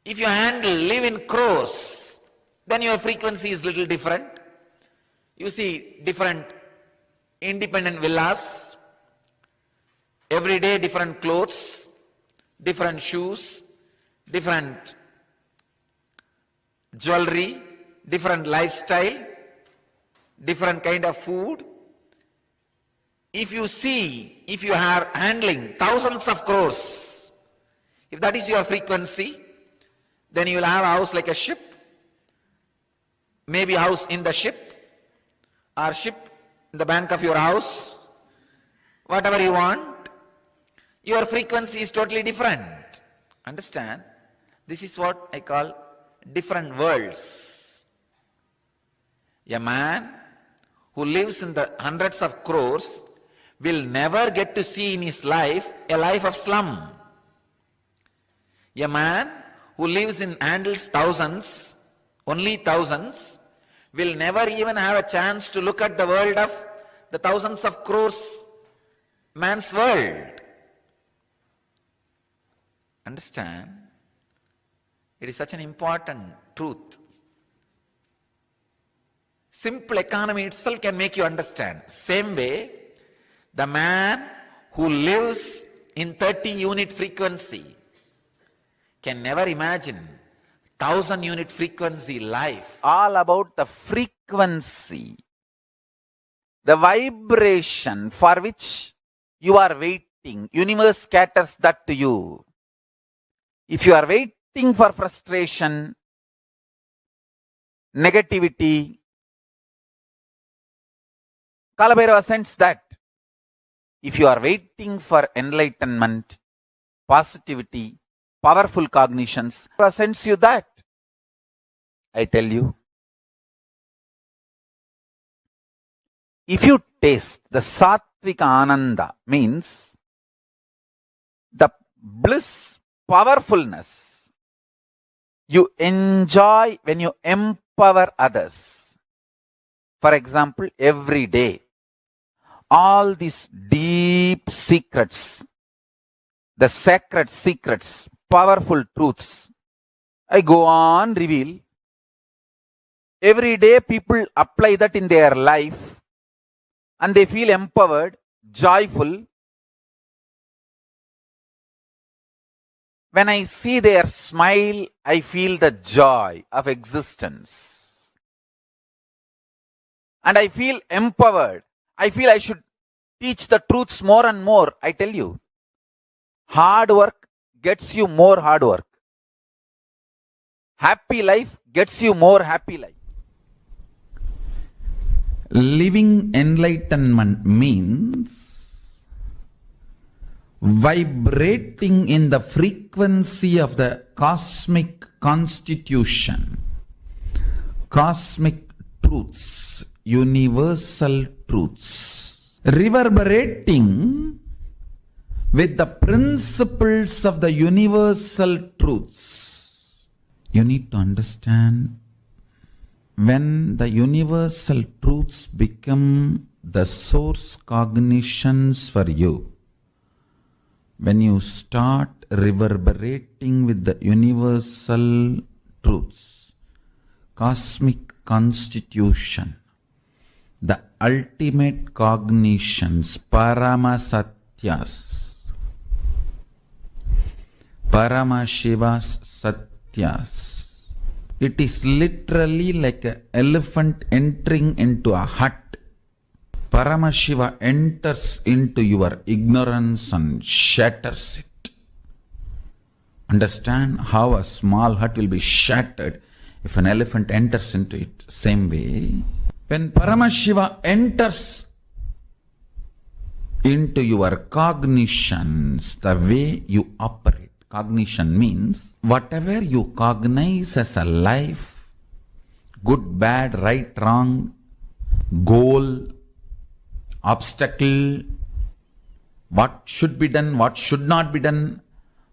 If you live in crores, then your frequency is little different. You see different independent villas, every day different clothes, different shoes, different jewelry, different lifestyle, different kind of food. If you are handling thousands of crores, if that is your frequency, then you will have a house like a ship, maybe house in the ship, or ship in the bank of your house, whatever you want. Your frequency is totally different. Understand? This is what I call different worlds. A man who lives in the hundreds of crores will never get to see in his life a life of slum. A man who lives in handles thousands, only thousands, will never even have a chance to look at the world of the thousands of crores man's world. Understand? It is such an important truth. Simple economy itself can make you understand. Same way, the man who lives in 30 unit frequency can never imagine 1000 unit frequency life. All about the frequency, the vibration for which you are waiting. Universe scatters that to you. If you are waiting for frustration, negativity, Kalabhairava sends that. If you are waiting for enlightenment, positivity, powerful cognitions, Bhava sends you that. I tell you, if you taste the Sattvika Ananda, means the bliss, powerfulness you enjoy when you empower others. For example, every day, all these deep secrets, the sacred secrets, powerful truths, I go on reveal. Every day people apply that in their life and they feel empowered, joyful. When I see their smile, I feel the joy of existence. And I feel empowered. I feel I should teach the truths more and more. I tell you, hard work gets you more hard work. Happy life gets you more happy life. Living enlightenment means vibrating in the frequency of the cosmic constitution, cosmic truths, universal truths, reverberating with the principles of the universal truths. You need to understand, when the universal truths become the source cognitions for you, when you start reverberating with the universal truths, cosmic constitution, the ultimate cognitions, Paramasatyas, Paramashiva's Satyas. It is literally like an elephant entering into a hut. Paramashiva enters into your ignorance and shatters it. Understand how a small hut will be shattered if an elephant enters into it. Same way, when Paramashiva enters into your cognitions, the way you operate. Cognition means whatever you cognize as a life, good, bad, right, wrong, goal, obstacle, what should be done, what should not be done,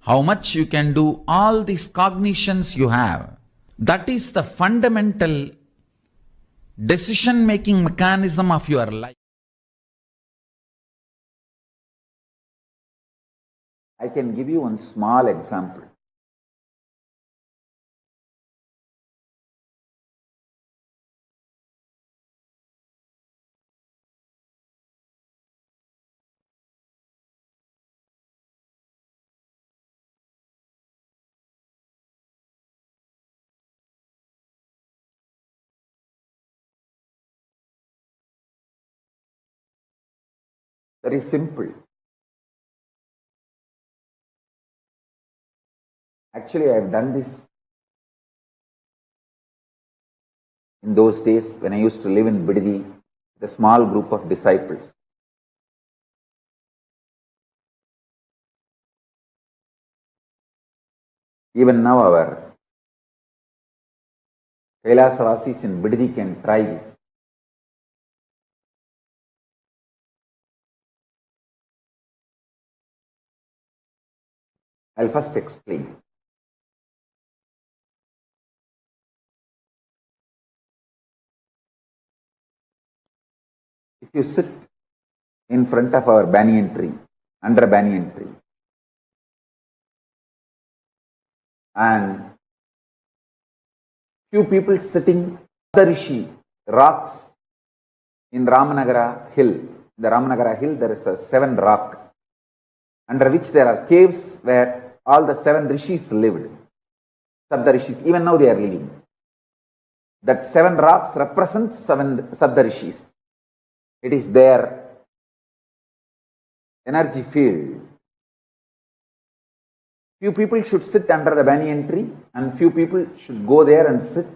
how much you can do, all these cognitions you have. That is the fundamental decision-making mechanism of your life. I can give you one small example. Very simple. Actually, I have done this in those days when I used to live in Bididi, the small group of disciples. Even now, our Kailasavasis in Bididi can try this. I'll first explain. If you sit in front of our banyan tree, under a banyan tree, and few people sitting the Rishi rocks in Ramanagara hill. In the Ramanagara hill, there is a 7 rock under which there are caves where all the 7 rishis lived. Sabda rishis, even now they are living. That 7 rocks represents 7 Sabda rishis. It is their energy field. Few people should sit under the banyan tree and few people should go there and sit.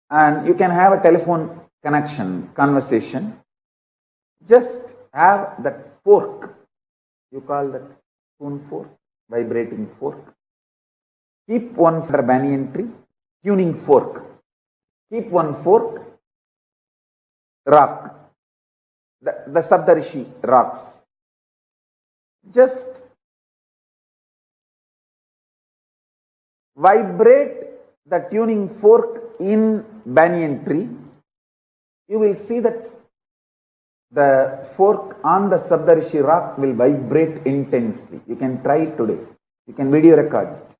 And you can have a telephone connection, conversation. Just have that fork. You call that spoon fork, vibrating fork. Keep one for banyan tree, tuning fork. Keep one fork, rock. The Saptarishi rocks. Just vibrate the tuning fork in banyan tree. You will see that the fork on the Saptarishi rock will vibrate intensely. You can try it today. You can video record it.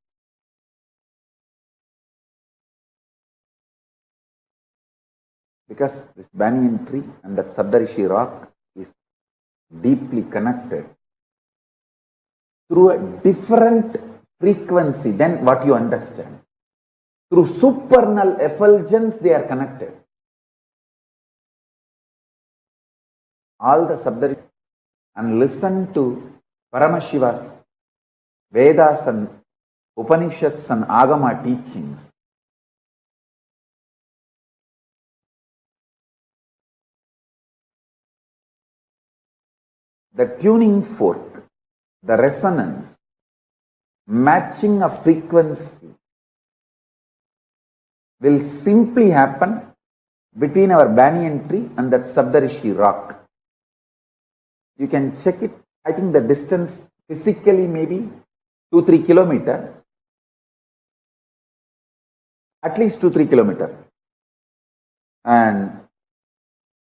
Because this banyan tree and that Saptarishi rock is deeply connected through a different frequency than what you understand. Through supernal effulgence, they are connected. All the Saptarishi and listen to Paramashiva's Vedas and Upanishads and Agama teachings. The tuning fork, the resonance, matching of frequency will simply happen between our banyan tree and that Saptarishi rock. You can check it. I think the distance physically maybe 2-3 kilometers. At least 2-3 kilometers. And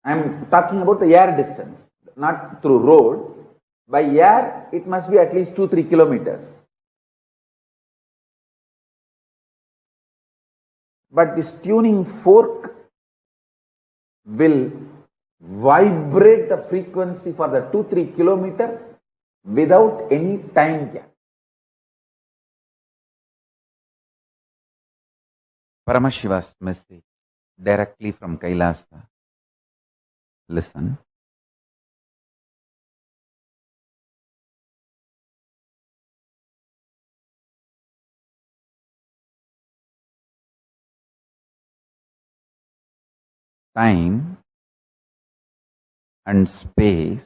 I'm talking about the air distance. Not through road. By air, it must be at least 2-3 kilometers. But this tuning fork will vibrate the frequency for the 2-3 kilometers without any time gap. Paramashiva's message directly from Kailasa. Listen. Time and space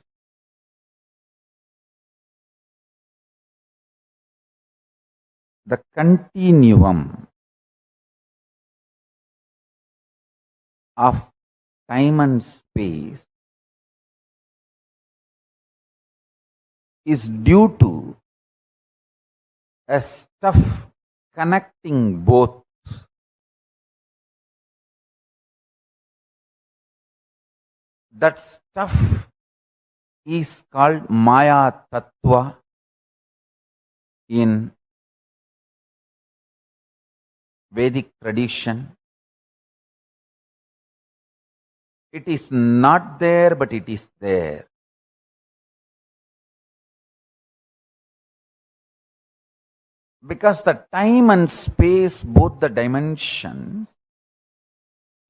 the continuum of time and space is due to a stuff connecting both That stuff is called Maya Tattva in Vedic tradition. It is not there, but it is there. Because the time and space, both the dimensions,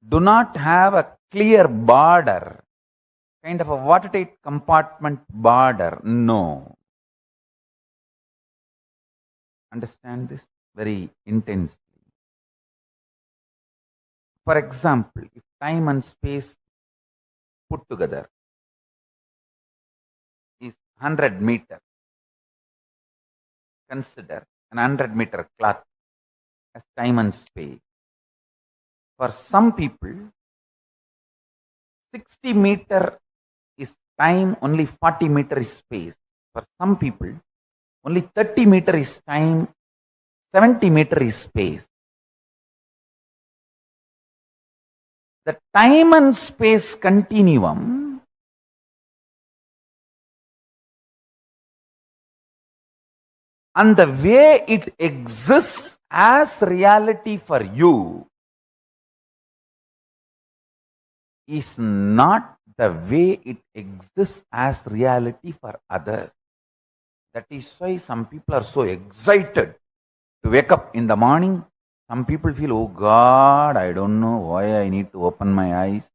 do not have a clear border, kind of a watertight compartment border. No. Understand this very intensely. For example, if time and space put together is 100 meter, consider an 100-meter cloth as time and space. For some people, 60 meter is time, only 40 meter is space. For some people, only 30 meter is time, 70 meter is space. The time and space continuum and the way it exists as reality for you is not the way it exists as reality for others. That is why some people are so excited to wake up in the morning. Some people feel, oh God, I don't know why I need to open my eyes.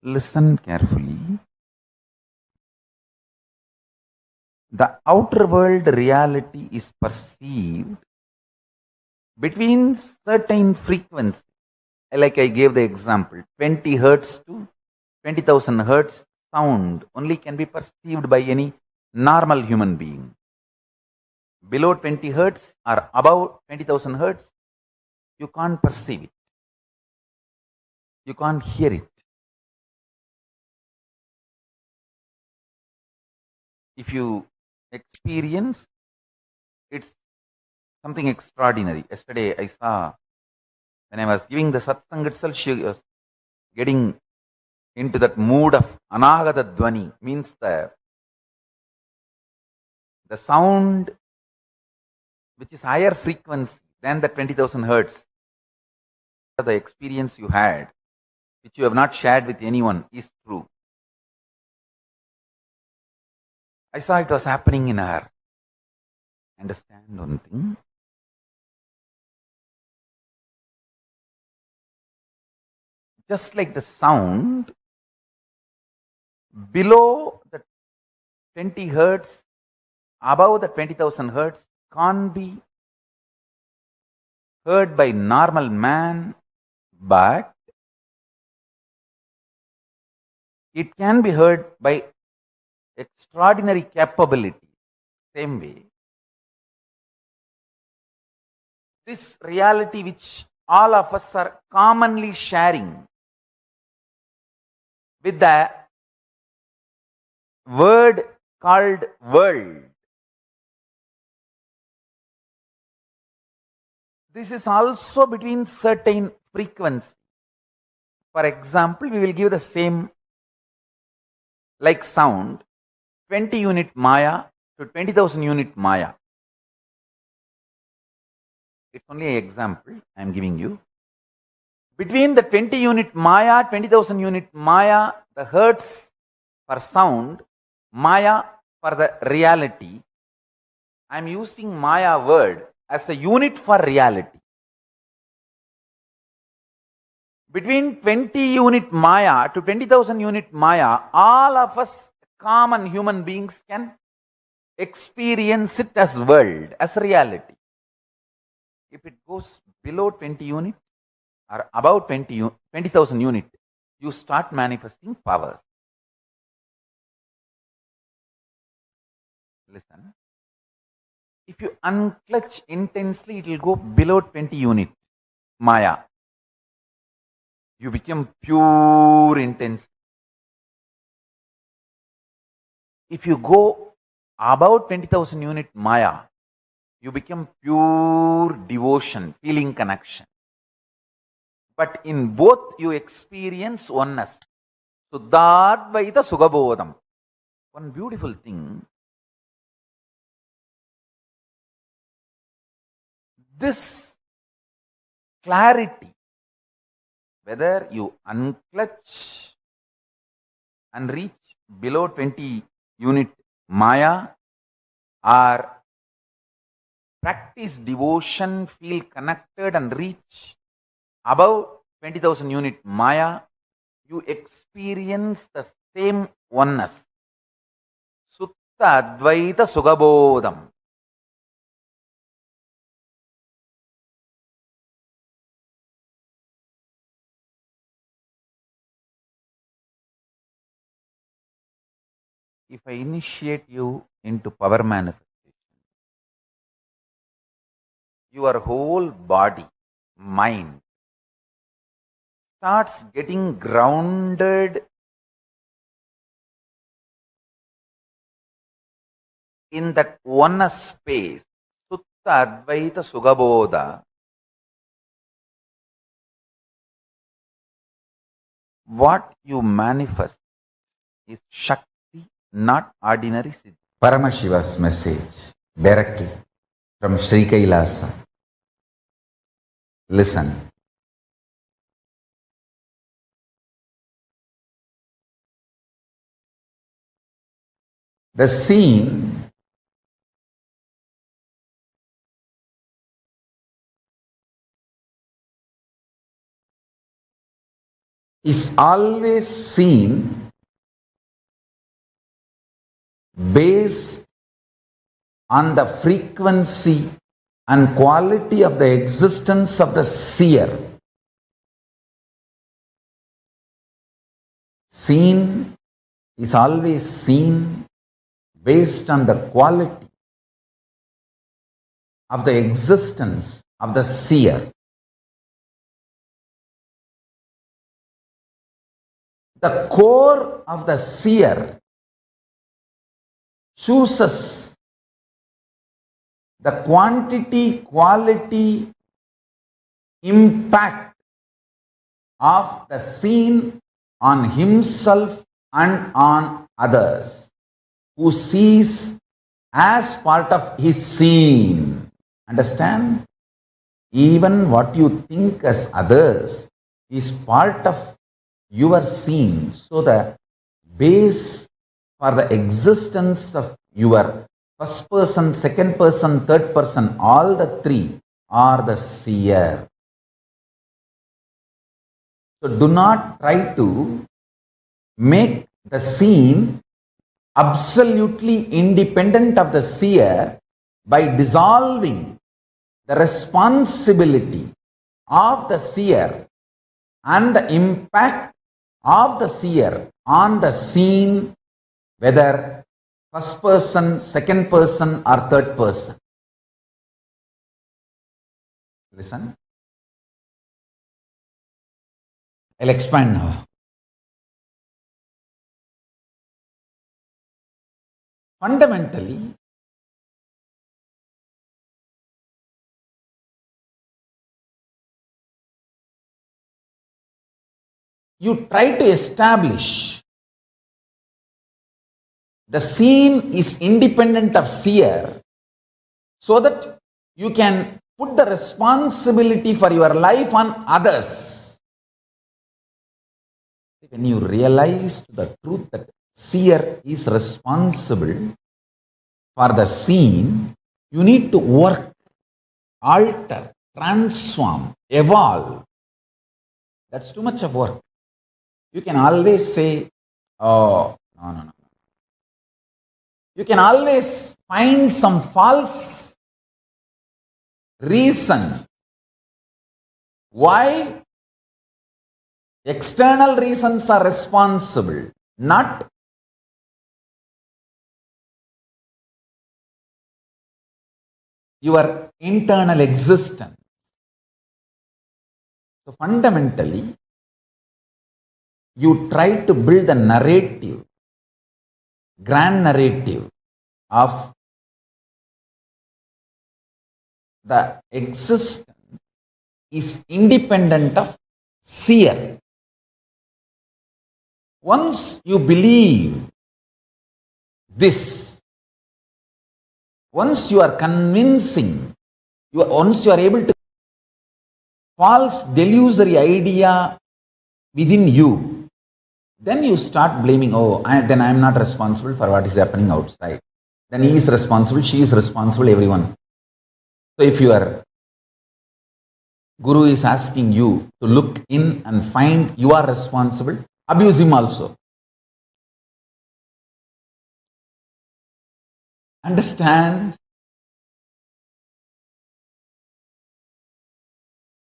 Listen carefully. The outer world reality is perceived between certain frequencies. Like I gave the example, 20 hertz to 20,000 hertz sound only can be perceived by any normal human being. Below 20 hertz or above 20,000 hertz, you can't perceive it. You can't hear it. If you experience, it's something extraordinary. Yesterday I saw, when I was giving the satsang itself, she was getting into that mood of anagata dvani, means the sound which is higher frequency than the 20,000 hertz. The experience you had, which you have not shared with anyone, is true. I saw it was happening in her. Understand one thing? Just like the sound, below the 20 hertz, above the 20,000 hertz, can't be heard by normal man, but it can be heard by extraordinary capability. Same way, this reality which all of us are commonly sharing with the word called world. This is also between certain frequencies. For example, we will give the same like sound, 20 unit Maya to 20,000 unit Maya. It's only an example I am giving you. Between the 20 unit Maya, 20,000 unit Maya, the hertz for sound, Maya for the reality, I am using Maya word as a unit for reality. Between 20 unit Maya to 20,000 unit Maya, all of us common human beings can experience it as world, as reality. If it goes below 20 unit or above 20,000 unit, you start manifesting powers. Listen. If you unclutch intensely, it will go below 20 unit Maya. You become pure intense. If you go above 20,000 unit Maya, you become pure devotion, feeling connection. but in both you experience oneness. Suddhadvaita Sugabodham. One beautiful thing, this clarity, whether you unclutch and reach below 20 unit Maya or practice devotion, feel connected and reach above 20,000 unit Maya, you experience the same oneness. Sutta Advaita Sugabodham. If I initiate you into power manifestation, your whole body, mind starts getting grounded in that oneness space. Sutta Advaita Sugabodha. What you manifest is Shakti, not ordinary Siddhi. Paramashiva's message directly from Sri Kailasa. Listen. The scene is always seen based on the frequency and quality of the existence of the seer. Seen is always seen based on the quality of the existence of the seer. The core of the seer chooses the quantity, quality, impact of the seen on himself and on others, who sees as part of his seen. Understand? Even what you think as others is part of your seen. So the base for the existence of your first person, second person, third person, all the three are the seer. So do not try to make the seen absolutely independent of the seer by dissolving the responsibility of the seer and the impact of the seer on the seen, whether first person, second person, or third person. Listen. I'll expand now. Fundamentally, you try to establish the seen is independent of seer so that you can put the responsibility for your life on others. When you realize the truth that seer is responsible for the seen, you need to work, alter, transform, evolve. That's too much of work. You can always say, oh, no. You can always find some false reason why external reasons are responsible, not your internal existence. So fundamentally, you try to build a narrative, grand narrative of the existence is independent of seer. Once you believe this, once you are convincing, once you are able to false delusory idea within you, then you start blaming, then I am not responsible for what is happening outside. Then he is responsible, she is responsible, everyone. So if your Guru is asking you to look in and find you are responsible, abuse him also. Understand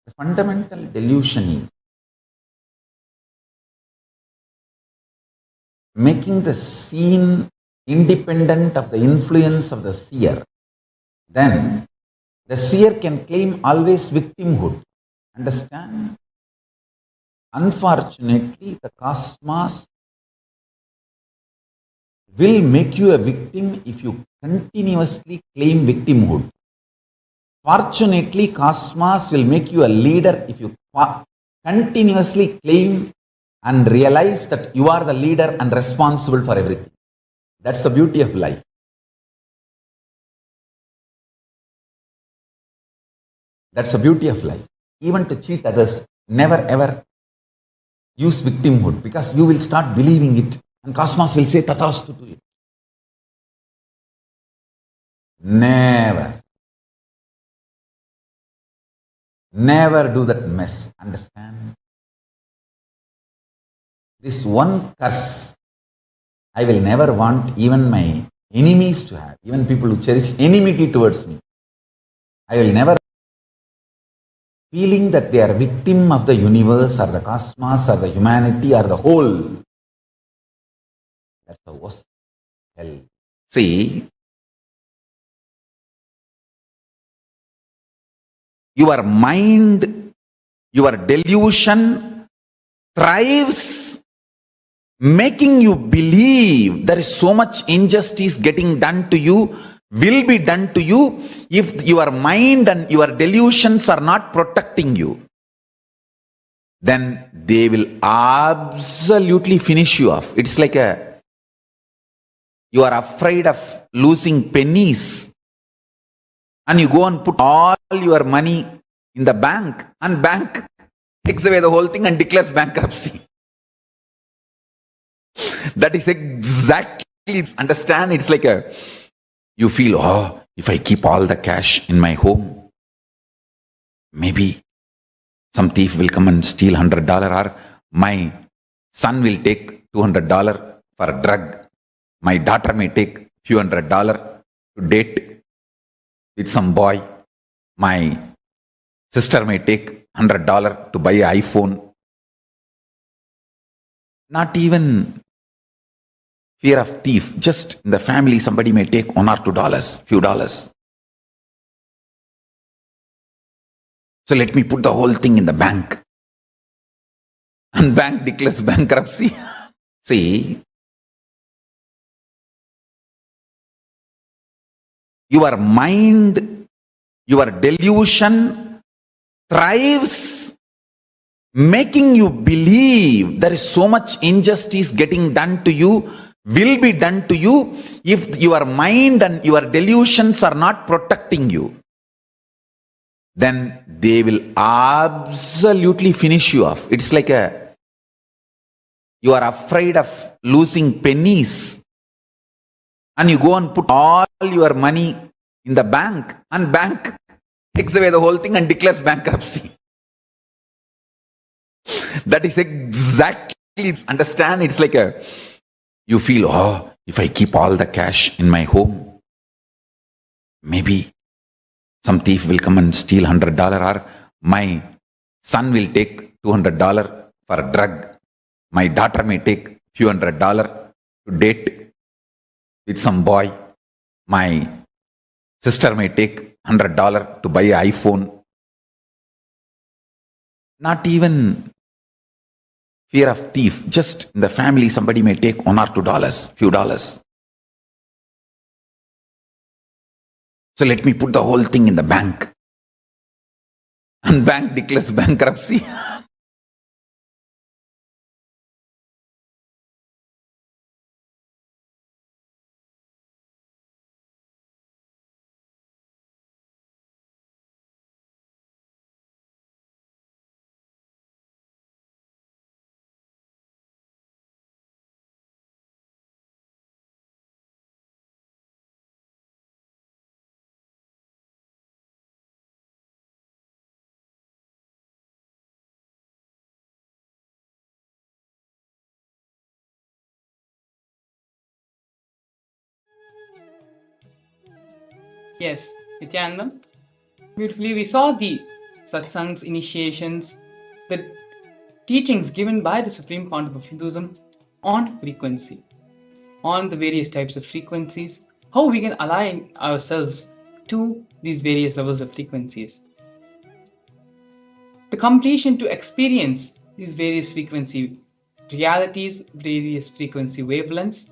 the fundamental delusion is making the scene independent of the influence of the seer. Then the seer can claim always victimhood. Understand? Unfortunately, the cosmos will make you a victim if you continuously claim victimhood. Fortunately, cosmos will make you a leader if you continuously claim and realize that you are the leader and responsible for everything. That's the beauty of life. That's the beauty of life. Even to cheat others, never ever use victimhood, because you will start believing it and cosmos will say tathastu to it. Never. Never do that mess. Understand? This one curse I will never want even my enemies to have, even people who cherish enmity towards me. I will never feeling that they are victim of the universe or the cosmos or the humanity or the whole. That's the worst hell. See, your mind, your delusion thrives making you believe there is so much injustice getting done to you, will be done to you, if your mind and your delusions are not protecting you. Then they will absolutely finish you off. It's like you are afraid of losing pennies and you go and put all your money in the bank, and bank takes away the whole thing and declares bankruptcy. That is exactly, understand, it's like you feel, if I keep all the cash in my home, maybe some thief will come and steal $100, or my son will take $200 for a drug. My daughter may take few $100 to date with some boy. My sister may take $100 to buy an iPhone. Not even fear of thief. Just in the family, somebody may take $1 or $2, few dollars. So let me put the whole thing in the bank. And bank declares bankruptcy. See, your mind, your delusion thrives making you believe there is so much injustice getting done to you, will be done to you, if your mind and your delusions are not protecting you. Then they will absolutely finish you off. It's like you are afraid of losing pennies and you go and put all your money in the bank, and bank takes away the whole thing and declares bankruptcy. That is exactly, understand, it's like you feel, if I keep all the cash in my home, maybe some thief will come and steal $100, or my son will take $200 for a drug. My daughter may take few $100 to date with some boy. My sister may take $100 to buy an iPhone. Not even fear of thief. Just in the family, somebody may take $1 or $2, few dollars. So let me put the whole thing in the bank. And bank declares bankruptcy. Yes, Nithyananda, beautifully we saw the satsangs, initiations, the teachings given by the Supreme Pontiff of Hinduism on frequency, on the various types of frequencies, how we can align ourselves to these various levels of frequencies. The completion to experience these various frequency realities, various frequency wavelengths,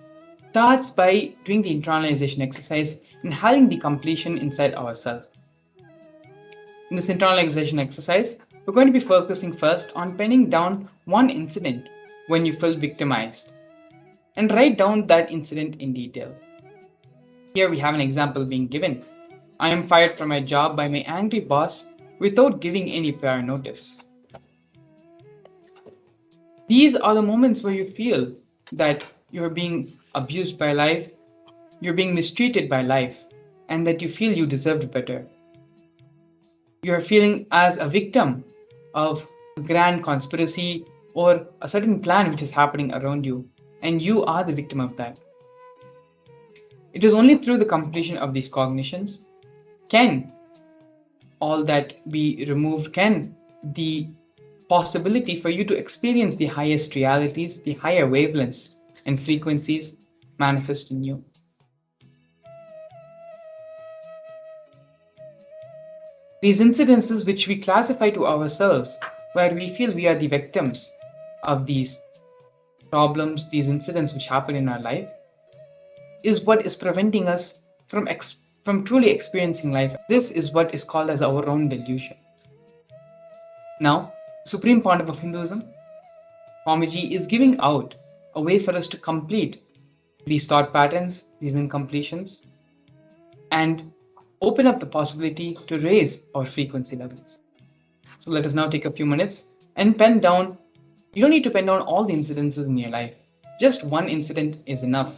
starts by doing the internalization exercise and having the completion inside ourselves. In this internalization exercise, we're going to be focusing first on penning down one incident when you feel victimized and write down that incident in detail. Here we have an example being given. I am fired from my job by my angry boss without giving any prior notice. These are the moments where you feel that you're being abused by life, you're being mistreated by life, and that you feel you deserved better. You're feeling as a victim of a grand conspiracy or a certain plan which is happening around you, and you are the victim of that. It is only through the completion of these cognitions can all that be removed, can the possibility for you to experience the highest realities, the higher wavelengths and frequencies manifest in you. These incidences which we classify to ourselves, where we feel we are the victims of these problems, these incidents which happen in our life, is what is preventing us from truly experiencing life. This is what is called as our own delusion. Now, Supreme Pontiff of Hinduism, Swamiji, is giving out a way for us to complete these thought patterns, these incompletions, and open up the possibility to raise our frequency levels. So let us now take a few minutes and pen down. You don't need to pen down all the incidences in your life. Just one incident is enough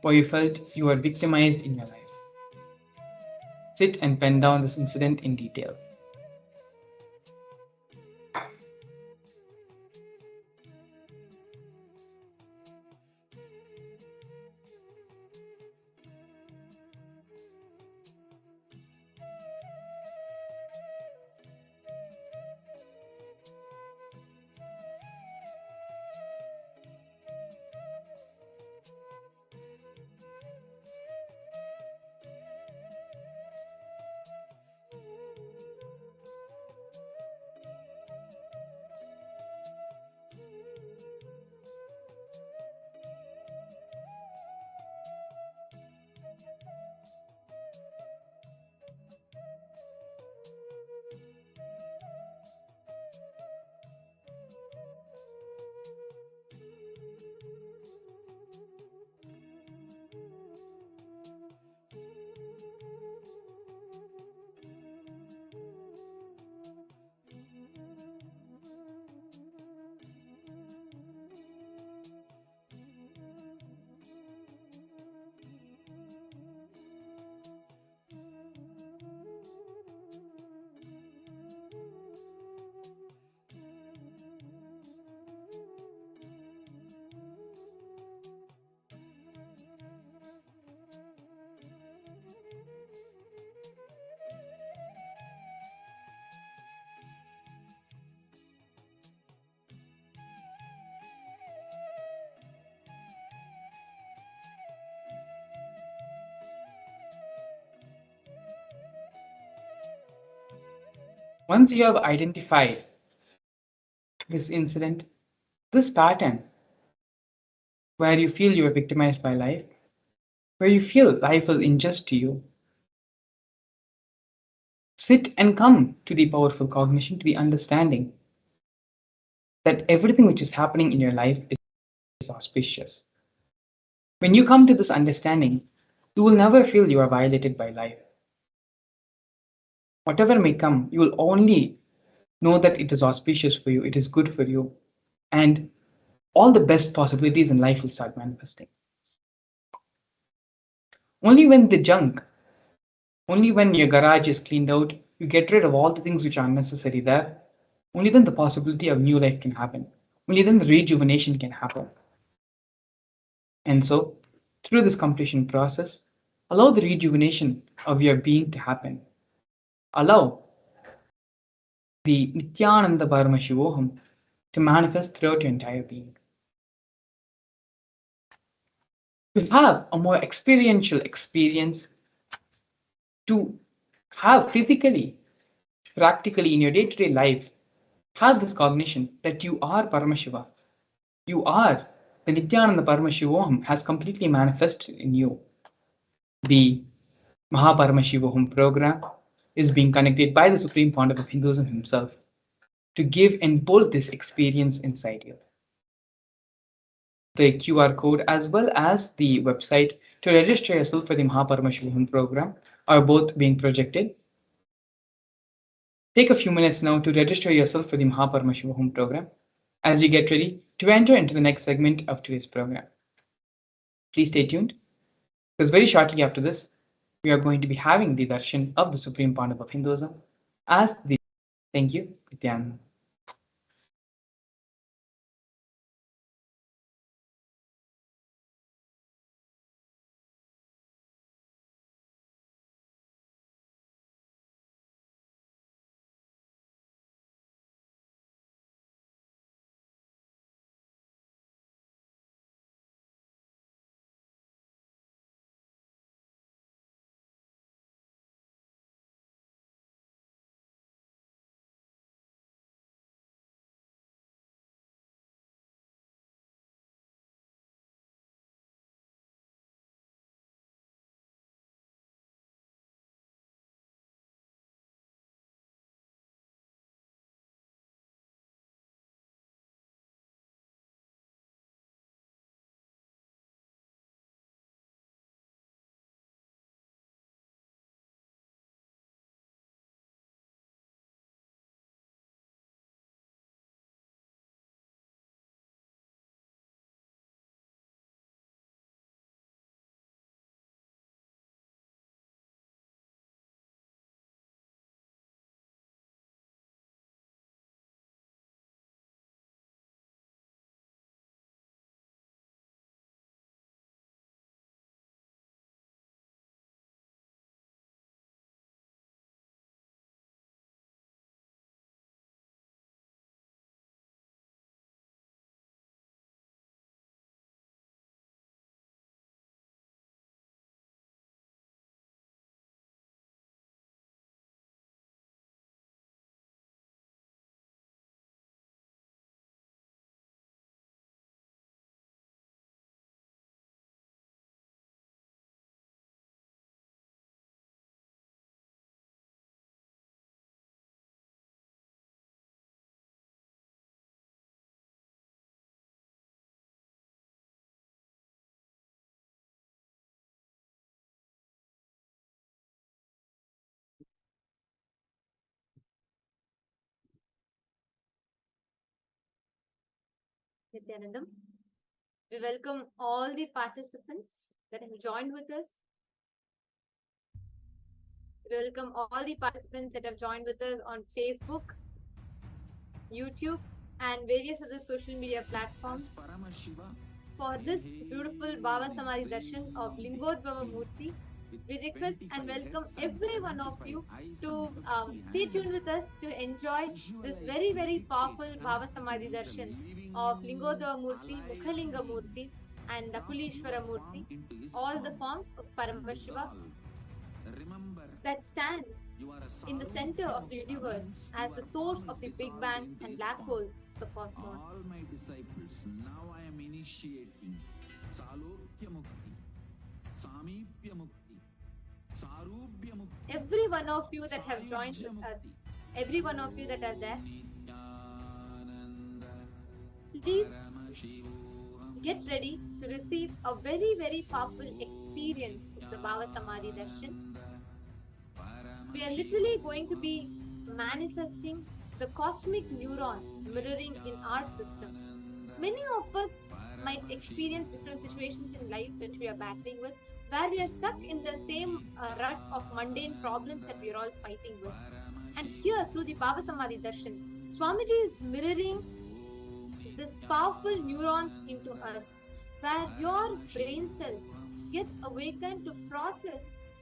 where you felt you were victimized in your life. Sit and pen down this incident in detail. Once you have identified this incident, this pattern, where you feel you are victimized by life, where you feel life is unjust to you, sit and come to the powerful cognition, to the understanding that everything which is happening in your life is auspicious. When you come to this understanding, you will never feel you are violated by life. Whatever may come, you will only know that it is auspicious for you, it is good for you, and all the best possibilities in life will start manifesting. Only when the junk, only when your garage is cleaned out, you get rid of all the things which are unnecessary there, only then the possibility of new life can happen. Only then the rejuvenation can happen. And so, through this completion process, Allow the rejuvenation of your being to happen. Allow the Nithyananda Paramashivam to manifest throughout your entire being. To have a more experiential experience, to have physically, practically in your day to day life, have this cognition that you are Paramashiva. You are the Nithyananda Paramashivam has completely manifested in you. The Mahaparamashivaham program is being connected by the Supreme Pontiff of Hinduism himself to give and bold this experience inside you. The QR code as well as the website to register yourself for the Mahaparamashivaham program are both being projected. Take a few minutes now to register yourself for the Mahaparamashivaham program as you get ready to enter into the next segment of today's program. Please stay tuned because very shortly after this, we are going to be having the darshan of the Supreme Pontiff of Hinduism as the thank you, Nithyananda. Nithyanandam. We welcome all the participants that have joined with us. We welcome all the participants that have joined with us on Facebook, YouTube, and various other social media platforms for this beautiful Bhava Samadhi Darshan of Lingodbhava Murthy. We request and welcome every one of you to stay tuned with us to enjoy this very, very powerful Bhava Samadhi Darshan of Lingodhava Murthy, Mukhalinga Murthy, and Kulishwara Murthy, all the forms of Paramashiva that stand in the center of the universe as the source of the big bangs and black holes of the cosmos. All my disciples, now I am initiating Salokya Mukti, Samipya Mukti, Sarubhya Mukti. Every one of you that have joined with us, every one of you that are there, please get ready to receive a very, very powerful experience of the Bhava Samadhi Darshan. We are literally going to be manifesting the cosmic neurons mirroring in our system. Many of us might experience different situations in life that we are battling with, where we are stuck in the same rut of mundane problems that we are all fighting with. And here, through the Bhava Samadhi Darshan, Swamiji is mirroring this powerful neurons into us, where your brain cells gets awakened to process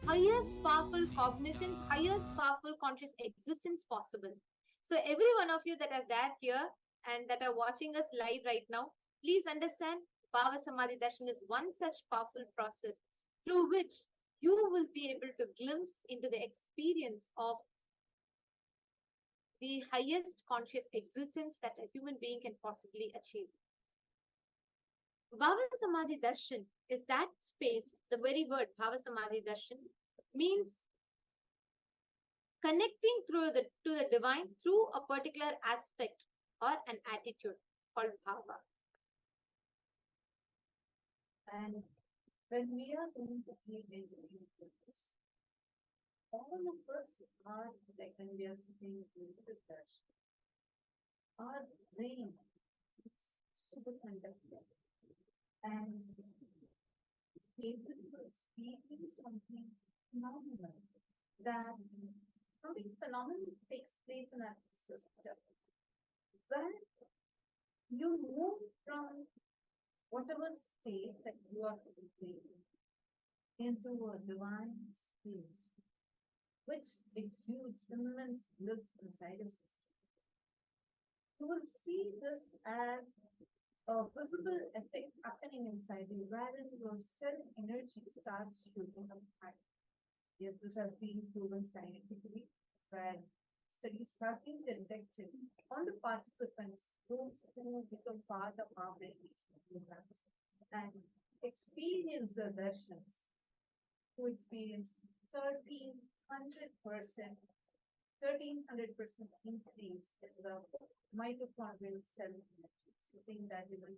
highest powerful cognitions, highest powerful conscious existence possible. So every one of you that are there here and that are watching us live right now, please understand Bhava Samadhi Darshan is one such powerful process through which you will be able to glimpse into the experience of the highest conscious existence that a human being can possibly achieve. Bhava Samadhi Darshan is that space, the very word Bhava Samadhi Darshan means connecting to the divine through a particular aspect or an attitude called Bhava. And when we are going to be into this, all of us are like when we are sitting in the darshan, our brain is superconductor and able to experience something phenomenal, that something phenomenal takes place in our system, where you move from whatever state that you are in into a divine space which exudes immense bliss inside your system. You will see this as a visible effect happening inside you, wherein your cell energy starts shooting up high. Yes, this has been proven scientifically, where studies have been conducted on the participants, those who become part of our meditation programs and experience the darshans, who experience 1300% 1300% increase in the mitochondrial cell energy. So think that even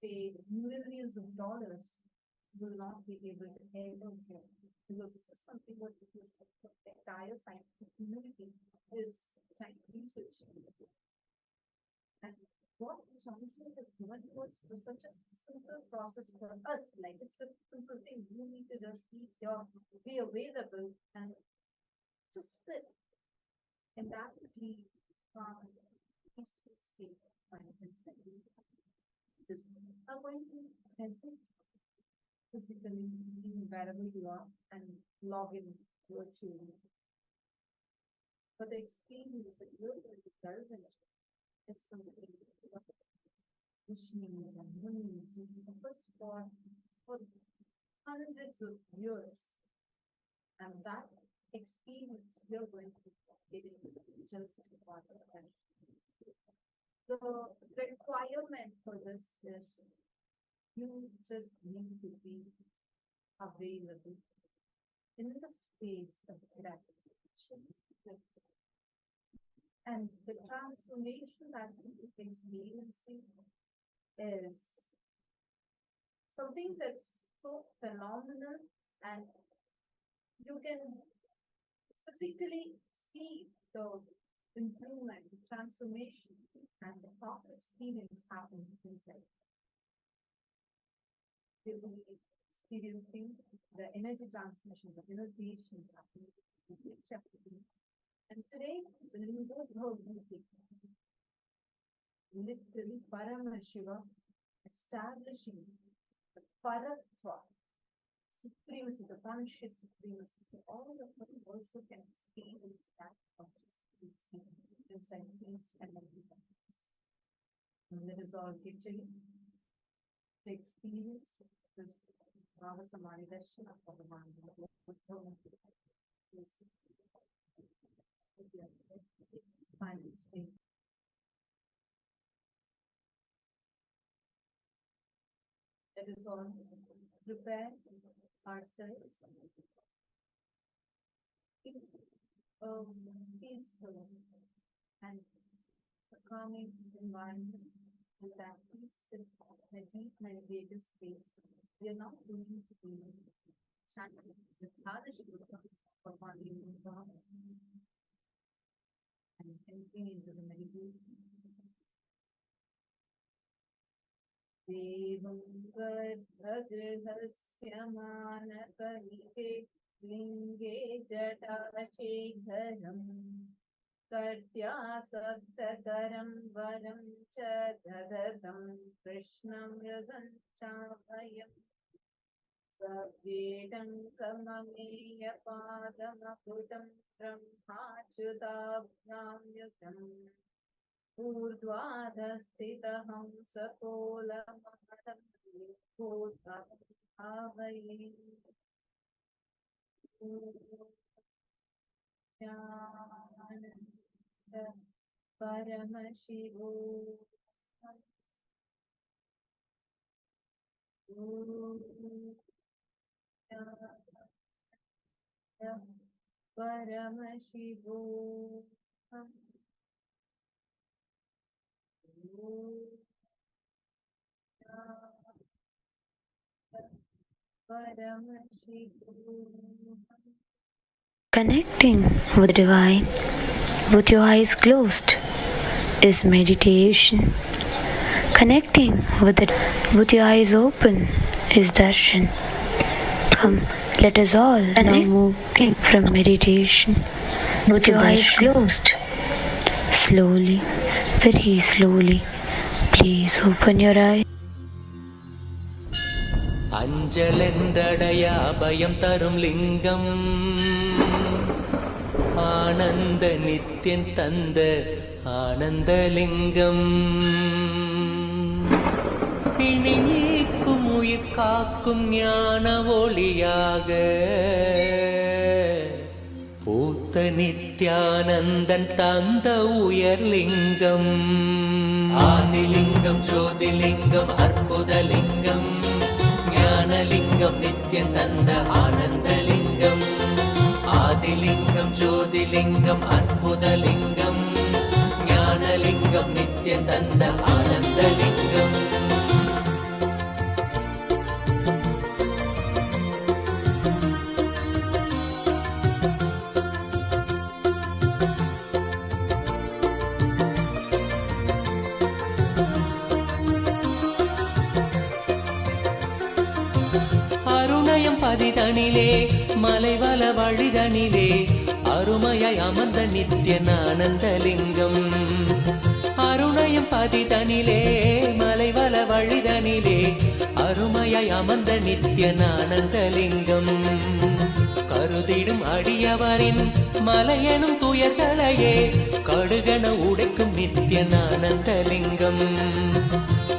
pay millions of dollars will not be able to ever get, because this is something what the entire scientific community is trying to research. And what Johnson has given to us to such a simple process for us, like it's a simple thing. You need to just be here, be available, and just sit in that deep, calm, peaceful state of mind inside. Just are going to be present physically, even wherever you are, and log in virtually. But the experience that you're going to delve into is something which means and means to us for hundreds of years. And that experience you're going to get just one attention. The requirement for this is you just need to be available in the space of gratitude. And the transformation that you're experiencing is something that's so phenomenal, and you can physically see the improvement, the transformation, and the past experience happening inside. You will be experiencing the energy transmission, the realization happening in each activity. And today, the Lingodbhava meeting, literally Paramashivam establishing the Paratva, supremacy, the conscious supremacy. So all of us also can experience that conscious supremacy inside each and every one. And that is all literally to experience this Bhava Samadhi Darshan of Bhagavan. It's final state. Let us all prepare ourselves in a peaceful and a calming environment, and that we sit in a deep meditative space. We are not going to be chanting the Darshan for Lingodbhava and entering into the meditation. Devam garbhagृहस्य मानकलिते लिङ्गे जटाशेखरम् कट्यासक्तकरं वरं च ददतं कृष्णमृगं चाभयम् वेदं कर्ममेयपादमकुटं ब्रह्माच्युताभ्यां ऊर्ध्वाधस्थितहं सकोलमहदं भूतभावये परमशिवो परमशिवो Connecting with the divine with your eyes closed is meditation. Connecting with your eyes open is darshan. Come, let us all now move from meditation with your eyes closed. Slowly, very slowly, please open your eyes. அஞ்சலென்றடையா பயம் தரும் லிங்கம் ஆனந்த நித்யன் தந்த ஆனந்தலிங்கம் பிணி நீக்கும் உயிர் காக்கும் ஞான ஒளியாக பூத்த நித்யானந்தன் தந்த உயர்லிங்கம் ஆதிலிங்கம் ஜோதிலிங்கம் அற்புதலிங்கம் ஞானலிங்கம் நித்யன் தந்த ஆனந்தலிங்கம் ஆதிலிங்கம் ஜோதிலிங்கம் அற்புதலிங்கம் ஞானலிங்கம் நித்யன் தந்த ஆனந்தலிங்கம் பதிதனிலே மலைவல வழிதனிலே அருமையாய் அமர்ந்த நித்யன் ஆனந்தலிங்கம் அருணயம் பதிதனிலே மலைவல வழிதனிலே அருமையாய் அமர்ந்த நித்யன் ஆனந்தலிங்கம் கருதிடும் அடியவரின் மலையெனும் துயர்களையே கடுகன உடைக்கும் நித்யன் ஆனந்தலிங்கம்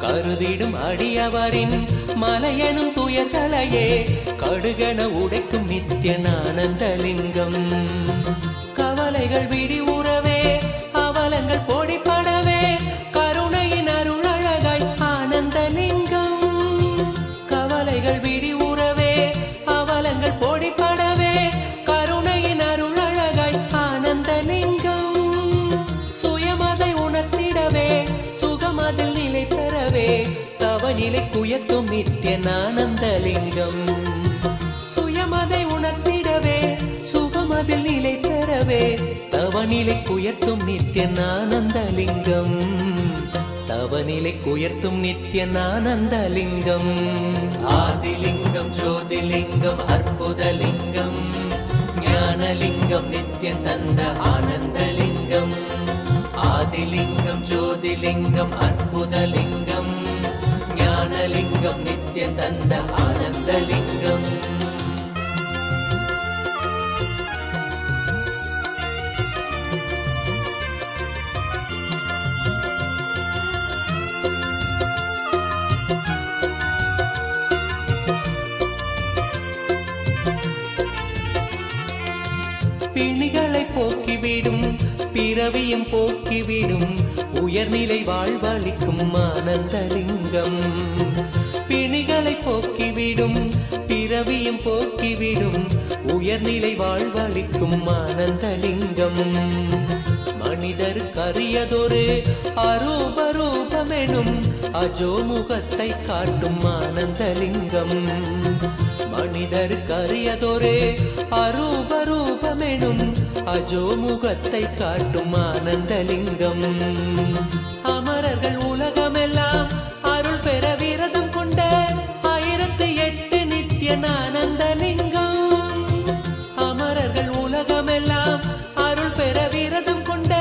கருதிடும் அடியவரின் மலையெனும் துயர்களையே கடுகன உடைக்கும் நித்யன் ஆனந்தலிங்கம் கவலைகள் விடி உறவே அவலங்கள் பொடிப்படவே கருணையின் அருள் அழகாய் ஆனந்தலிங்கம் கவலைகள் விடி உறவே அவலங்கள் பொடிப்படவே கருணையின் அருள் அழகாய் ஆனந்தலிங்கம் சுயமதை உணர்த்திடவே சுகமதில் நிலை பெறவே தவநிலை குயத்தும் நித்யன் ஆனந்தலிங்கம் சுயமதை உணர்த்திடவே சுகமதில் நிலை பெறவே தவநிலை குயர்த்தும் நித்யன் ஆனந்தலிங்கம் தவநிலை குயர்த்தும் நித்யன் ஆனந்தலிங்கம் ஆதிலிங்கம் ஜோதிலிங்கம் அற்புதலிங்கம் ஞானலிங்கம் நித்யன் தந்த ஆனந்தலிங்கம் ஆதிலிங்கம் ஜோதிலிங்கம் அற்புதலிங்கம் ஞானலிங்கம் நித்யன் தந்த ஆனந்தலிங்கம் பிணிகளை போக்கிவிடும் பிறவியும் போக்கிவிடும் உயர்நிலை வாழ்வளிக்கும் ஆனந்தலிங்கம் பிணிகளை போக்கிவிடும் பிறவியும் போக்கிவிடும் உயர்நிலை வாழ்வளிக்கும் ஆனந்தலிங்கம் மனிதருக்கு அரியதொரு அரூபரூபமெனும் அஜோமுகத்தை காட்டும் ஆனந்தலிங்கம் மனிதருக்கு அரியதொரு அரூபரூபமெனும் அஜோமுகத்தை காட்டும் ஆனந்தலிங்கம் அமரர்கள் உலகமெல்லாம் அருள் பெற விரதம் கொண்ட 1008 நித்யன் ஆனந்தலிங்கம் அமரர்கள் உலகமெல்லாம் அருள் பெற விரதம் கொண்ட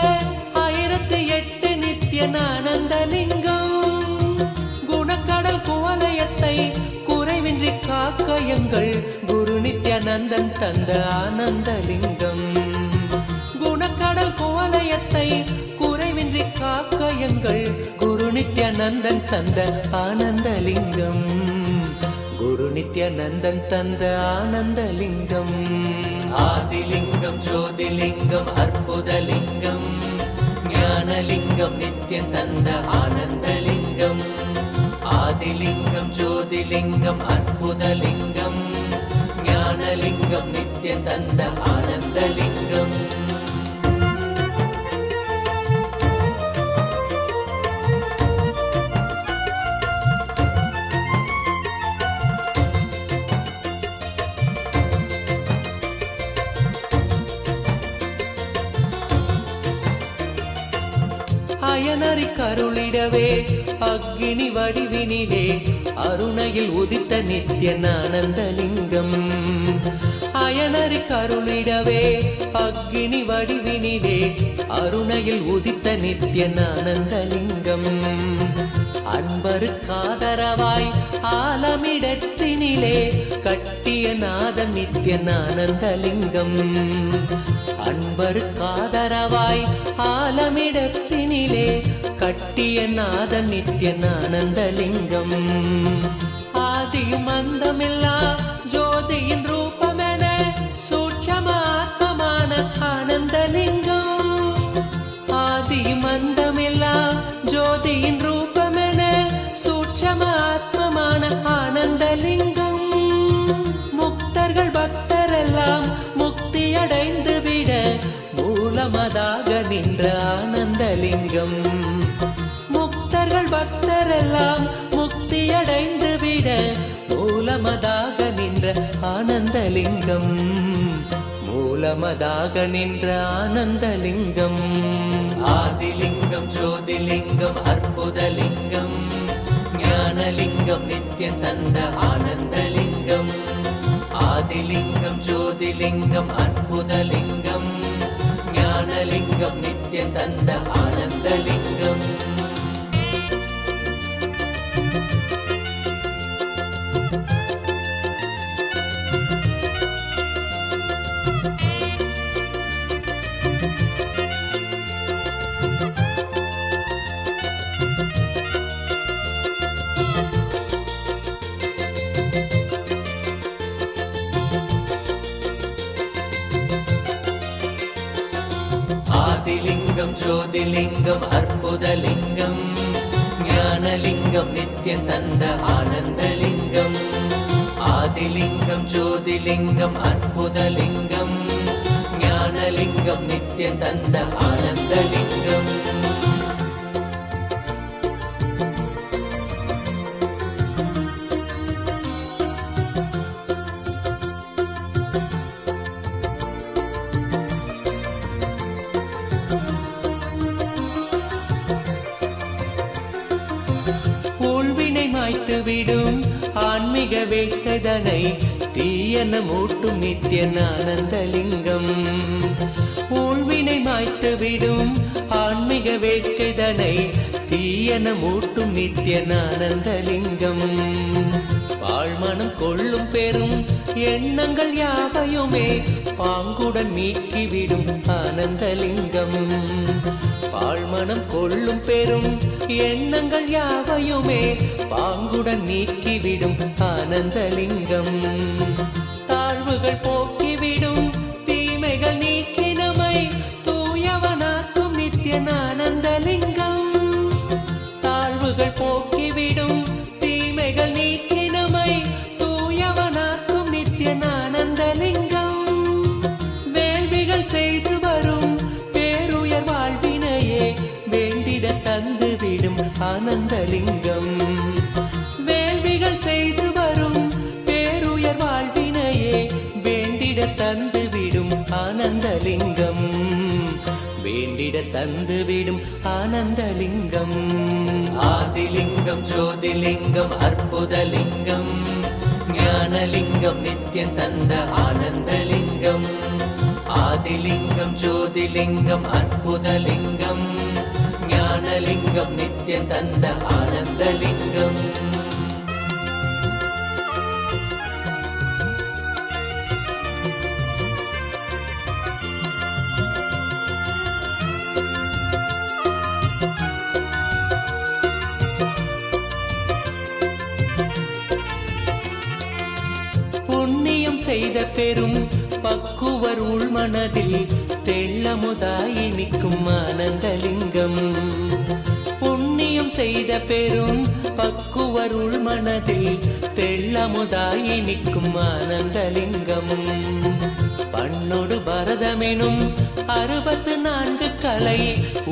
1008 நித்யன் ஆனந்தலிங்கம் குணக்கடல் குவலயத்தை குறை குறைவின்றி காக்க எங்கள் குரு நித்யானந்தன் தந்த ஆனந்தலிங்கம். குணக்கடல் கோலயத்தை குறைவின்றி காக்க எங்கள் குரு நித்யானந்தன் தந்த ஆனந்தலிங்கம். குரு நித்யானந்தன் தந்த ஆனந்தலிங்கம். ஆதிலிங்கம் ஜோதிலிங்கம் அற்புதலிங்கம். ஞானலிங்கம் நித்யம் தந்த ஆனந்தலிங்கம். ஆதிலிங்கம் ஜோதிலிங்கம் அற்புதலிங்கம். ஞானலிங்கம் நித்யம் தந்த ஆனந்தலிங்கம். அயனறி கருளிடவே அக்னி வடிவினிலே அருணையில் உதித்த நித்யானந்தலிங்கம். அயனறி கருளிடவே அக்னி வடிவினிலே அருணையில் உதித்த நித்யானந்தலிங்கம். அன்பருக்காதரவாய் ஆலமிடற்றினிலே கட்டிய நாதன் நித்யானந்தலிங்கம். அன்பருக்காதரவாய் ஆலமிடற்றினிலே கட்டிய நாதன் நித்யானந்தலிங்கம். ஆதியும் அந்தமில்லா ஜோதியின் ரூபமென சூட்சமாத்மமான ஆனந்தலிங்கம். ஆதியும் அந்தமில்லா ஜோதியின் ரூபமென சூட்சமாத்மமான ஆனந்தலிங்கம். முக்தர்கள் பக்தரெல்லாம் முக்தியடைந்து விட மூலமதாக நின்ற ஆனந்தலிங்கம். முக்தர்கள் பக்தரெல்லாம் முக்தியடைந்து விட மூலமதாக நின்ற ஆனந்தலிங்கம். மூலமதாக நின்ற ஆனந்தலிங்கம். ஆதிலிங்கம் ஜோதிலிங்கம் அற்புதலிங்கம். ஞானலிங்கம் நித்யம் தந்த ஆனந்தலிங்கம். ஆதிலிங்கம் ஜோதிலிங்கம் அற்புதலிங்கம். ஞானலிங்கம் நித்யம் தந்த ஆனந்தலிங்கம். ஆதிலிங்கம் ஜோதிலிங்கம் அற்புதலிங்கம். ஞானலிங்கம் நித்யம் தந்த ஆனந்தலிங்கம். ஆதிலிங்கம் ஜோதிலிங்கம் அற்புதலிங்கம். ஞானலிங்கம் நித்யம் தந்த ஆனந்தலிங்கம். ஊழ்வினை மாய்த்து விடும் ஆன்மீக வேட்கைதனை தீயன மூட்டும் நித்யானந்தலிங்கம். ஊழ்வினை மாய்த்து விடும் ஆன்மீக வேட்கைதனை தீயன மூட்டும் நித்யானந்தலிங்கம். பாழ்மனம் கொள்ளும் பெரும் எண்ணங்கள் யாவையுமே பாங்குடன் நீக்கிவிடும் ஆனந்தலிங்கம். பாழ்மனம் கொள்ளும் பெரும் எண்ணங்கள் யாவையுமே பாங்குடன் நீக்கிவிடும் ஆனந்தலிங்கம். தாழ்வுகள் போக்கிவிடும் தீமைகள் நீக்கி நம்மை தூயவனாக்கும் நித்யானந்தலிங்கம். தாழ்வுகள் போக்கிவிடும் தீமைகள் நீக்கி நம்மை தூயவனாக்கும் நித்யானந்தலிங்கம். வேள்விகள் செய்து வரும் பேருயர் வாழ்வினையே வேண்டிட தந்து விடும் ஆனந்தலிங்கம். வேள்விகள் செய்து வரும் பேருயர் வாழ்வினையே வேண்டிட தந்து விடும் ஆனந்தலிங்கம். வேண்டிட தந்து விடும் ஆனந்தலிங்கம். ஆதிலிங்கம் ஜோதிலிங்கம் அற்புதலிங்கம். ஞானலிங்கம் நித்யம் தந்த ஆனந்தலிங்கம். ஆதிலிங்கம் ஜோதிலிங்கம் அற்புதலிங்கம். ஞானலிங்கம் நித்யம் தந்த ஆனந்தலிங்கம். பெரும் பக்குவர் உள்மனதில் தெள்ளமுதாய் நிற்கும் ஆனந்தலிங்கம். புண்ணியம் செய்த பெரும் பக்குவர் உள்மனதில் தெள்ளமுதாய் நிற்கும் ஆனந்தலிங்கம். பண்ணொடு பரதமெனும் 64 கலை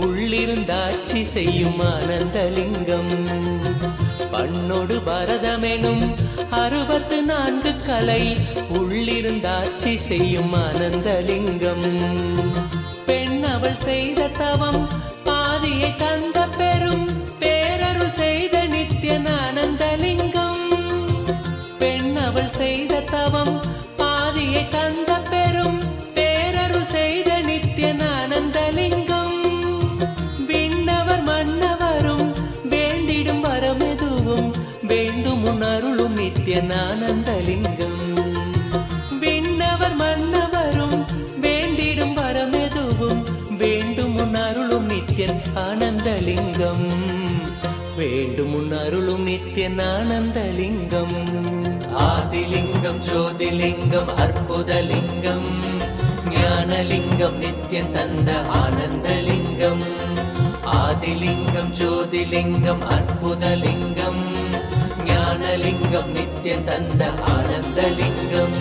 உள்ளிருந்தாட்சி செய்யும் ஆனந்தலிங்கம். பண்ணொடு பரதமெனும் 64 கலை உள்ளிருந்தாட்சி செய்யும் ஆனந்தலிங்கம். பெண் அவள் செய்த தவம் பாதியை தந்த பெரும் பேரருள் செய்த நித்யானந்தலிங்கம். பெண் அவள் செய்த தவம் பாதியை தந்த பெரும் பேரருள் செய்த நித்யானந்தலிங்கம். விண்ணவர் மன்னவரும் வேண்டிடும் வரமெதுவும் வேண்டும் உணருளும் நித்யானந்தலிங்கம். விண்ணவர் மன்னவரும் வேண்டிடும் வரமெதுவும் வேண்டும் உணருளும் நித்யன் ஆனந்தலிங்கம். வேண்டும் உணருளும் நித்யானந்தலிங்கம். ஆதிலிங்கம் ஜோதிலிங்கம் அற்புதலிங்கம் ஞானலிங்கம் நித்யன் தந்த ஆனந்தலிங்கம். ஆதிலிங்கம் ஜோதிலிங்கம் அற்புதலிங்கம் ஞானலிங்கம் நித்யன் தந்த ஆனந்தலிங்கம்.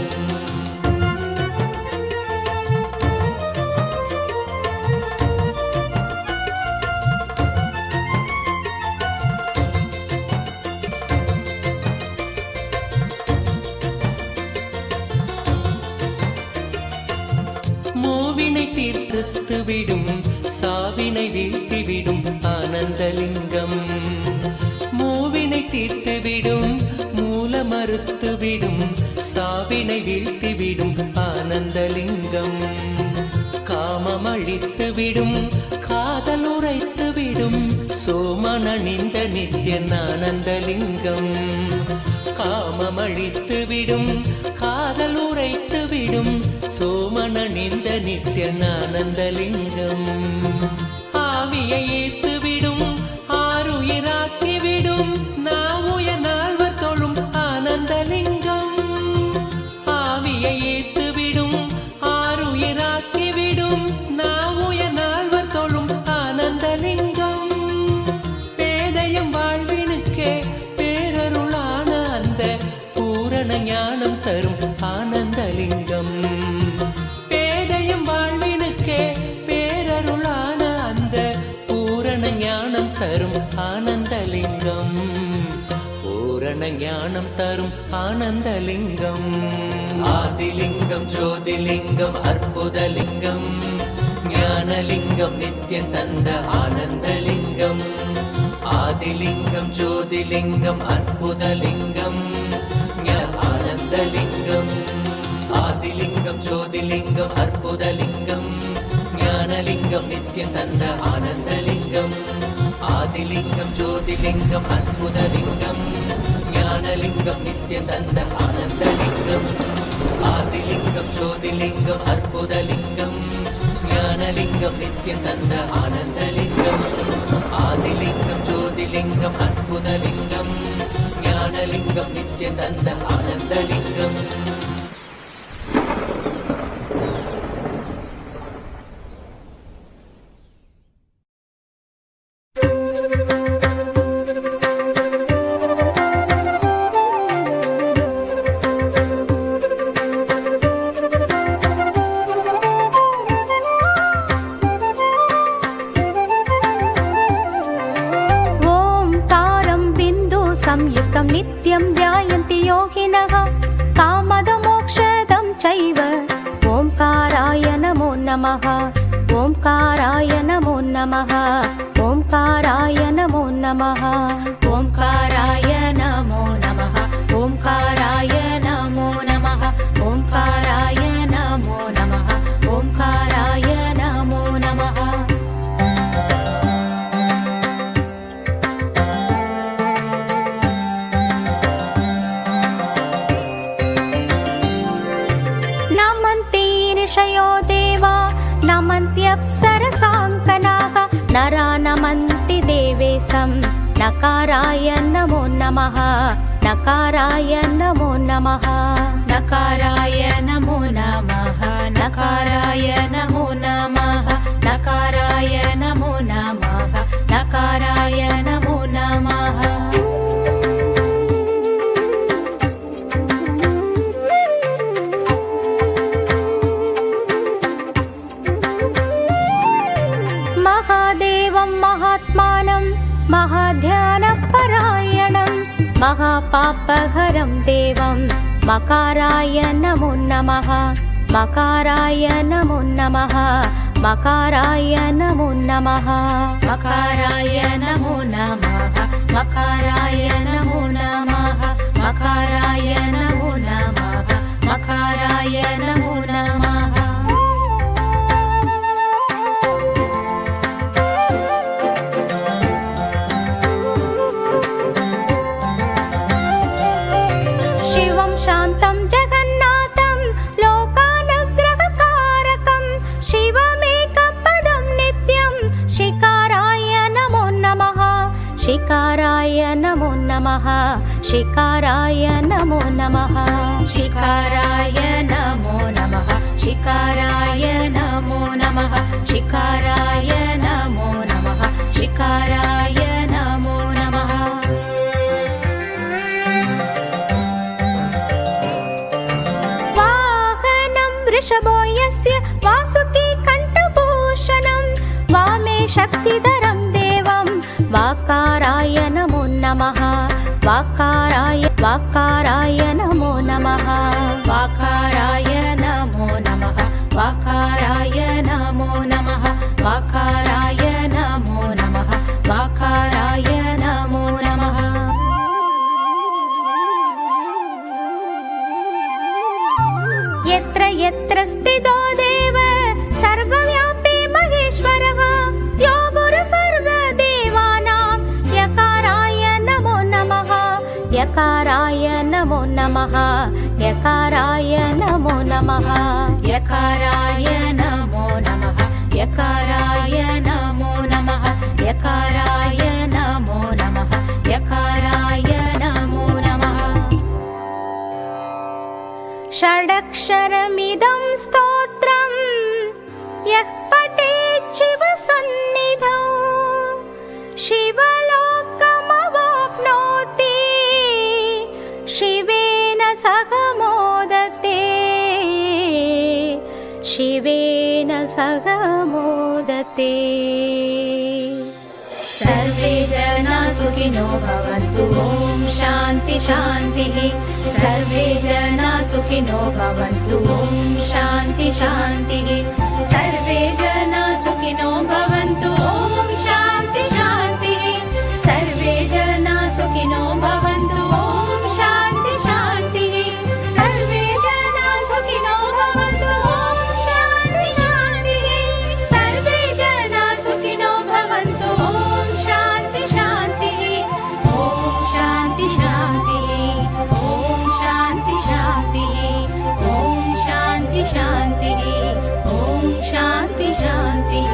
மூவினை தீர்த்து விடும் சாவினை வீழ்த்திவிடும் ஆனந்தலிங்கம். மூவினை தீர்த்துவிடும் மூல மறுத்துவிடும் சாவினை வீழ்த்திவிடும் ஆனந்தலிங்கம். காமம் அழித்துவிடும் காதல் உரைத்துவிடும் சோமனணிந்த நித்யன் ஆனந்தலிங்கம். காமம் அழித்துவிடும் காதல் உரைத்துவிடும் சோமனணிந்த நித்யன் ஆனந்தலிங்கம். ஆவியை ஏத்துவிடும் ஆறுயிராக்கிவிடும் நாவுய நால்வர் தொழும் ஆனந்தலிங்கம். ஆவியை ஏத்துவிடும் ஆறுயிராக்கிவிடும் நாவுய நால்வர் தொழும் ஆனந்தலிங்கம். பேதயம் வாழ்வினுக்கே பேரருளான அந்த பூரண ஞானம் தரும் ஆனந்தலிங்கம். பேதயம் வாழ்வினுக்கே பேரருளான அந்த பூரண ஞானம் தரும் ஆனந்தலிங்கம். பூரண ஞானம் தரும் ஆனந்தலிங்கம். ஆதிலிங்கம் ஜோதிலிங்கம் அற்புதலிங்கம் ஞானலிங்கம் நித்யன் தந்த ஆனந்தலிங்கம். ஆதிலிங்கம் ஜோதிலிங்கம் அற்புதலிங்கம் ஆனந்தலிங்கம். ஆதிலிங்கம் ஜோதிலிங்கம் அற்புதலிங்கம் ஞானலிங்கம் நித்யன் தந்த ஆனந்தலிங்கம். ஆதிலிங்கம் ஜோதிலிங்கம் அற்புதலிங்கம் ஞானலிங்கம் நித்யன் தந்த ஆனந்தலிங்கம். ஆதிலிங்கம் ஜோதிலிங்கம் அற்புதலிங்கம் ஞானலிங்கம் நித்யன் தந்த ஆனந்தலிங்கம். ஆதிலிங்கம் ஜோதிலிங்கம் அற்புதலிங்கம் ஞானலிங்கம் நித்யன் தந்த ஆனந்தலிங்கம். नित्यं ध्यायन्ति योगिनः कामदमोक्षदं चैव ओंकाराय नमो नमः ओंकाराय नमो नमः ओंकाराय नमो नमः ओंकाराय नमो नमः ओंकाराय नमो नमः ओंकाराय नमो नमः ओंकाराय नमो नमः ऋषयो देवा नमन्त्यप्सरसाङ्कनाः नरा नमन्ति देवेशं नकाराय नमो नमः नकाराय नमो नमः नकाराय नमो नमः नकाराय नमो नमः नकाराय नमो नमः नकाराय नमो नमः महादेवं महात्मानं महाध्यानपरायणं महापापहरं देवं मकाराय नमो नमः मकाराय नमो नमः मकाराय नमो नमः मकाराय नमो नमः मकाराय नमो नमः मकाराय नमो नमः मकाराय नमो नमः शिवं शान्तं जगन्नाथं लोकानुग्रहकारकं शिवमेकपदं नित्यं शिकाराय नमो नमः शिकाराय नमो नमः शिकाराय नमो नमः शिकाराय नमो नमः शिकाराय नमो नमः शिकाराय नमो नमः शिकाराय नमो नमः वाहनं वृषभो यस्य वासुकी कण्ठभूषणं वामे शक्तिधरं देवं वाकाराय नमो नमः वाकाराय नमो नमः वाकाराय नमो नमः वाकाराय नमो नमः वाकाराय नमो नमः वाकाराय नमो नमः यत्र यत्र स्थितो देव सर्वव्यापी महेश्वरः यो गुरु सर्वदेवानां यकाराय नमो नमः यकाराय नमो नमः यकाराय नमो नमः यकाराय नमो नमः यकाराय नमो नमः यकाराय नमो नमः यकाराय नमो नमः षडक्षरमिदं स्तोत्रं यः पठेत् शिवसन्निधौ शिवलोकमवाप्नोति शिवेन सह मोदते शिवेन सह मोदते सर्वे जना सुखिनो भवन्तु ॐ शान्ति शान्तिः सर्वे जना सुखिनो भवन्तु ॐ शान्ति शान्तिः सर्वे जना सुखिनो भवन्तु ॐ शान्ति शान्तिः सर्वे जना सुखिनो भवन्तु ॐ शान्ति शान्तिः सर्वे जना सुखिनो भवन्तु ॐ शान्ति शान्तिः सर्वे जना सुखिनो भवन्तु ॐ शान्ति शान्तिः ॐ शान्ति शान्तिः ॐ शान्ति शान्तिः ॐ शान्ति शान्तिः ॐ शान्ति शान्तिः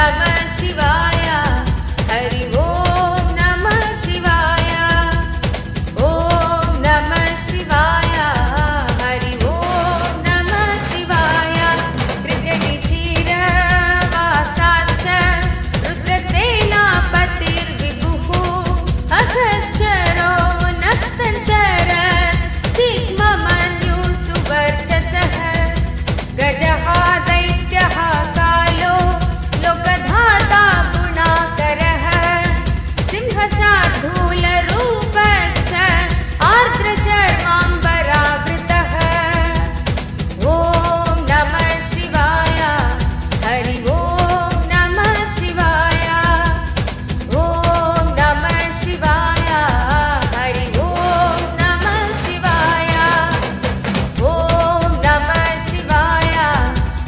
Namah Shivaya. Hari Om Namah Shivaya. Om Namah Shivaya. Hari Om Namah Shivaya. Trijani Chira Vasascha Rudrasena Patir Vibhu Aghashcharo Naktancharas Digmamanyu Suvarchasah Gajaha Daityaha Kalo Lokadhata Gunakarah Simhasadhula Rupascha Ardracharmambaravritah Om Namah Shivaya. Hari Om Namah Shivaya. Om Namah Shivaya. Hari Om Namah Shivaya. Om Namah Shivaya.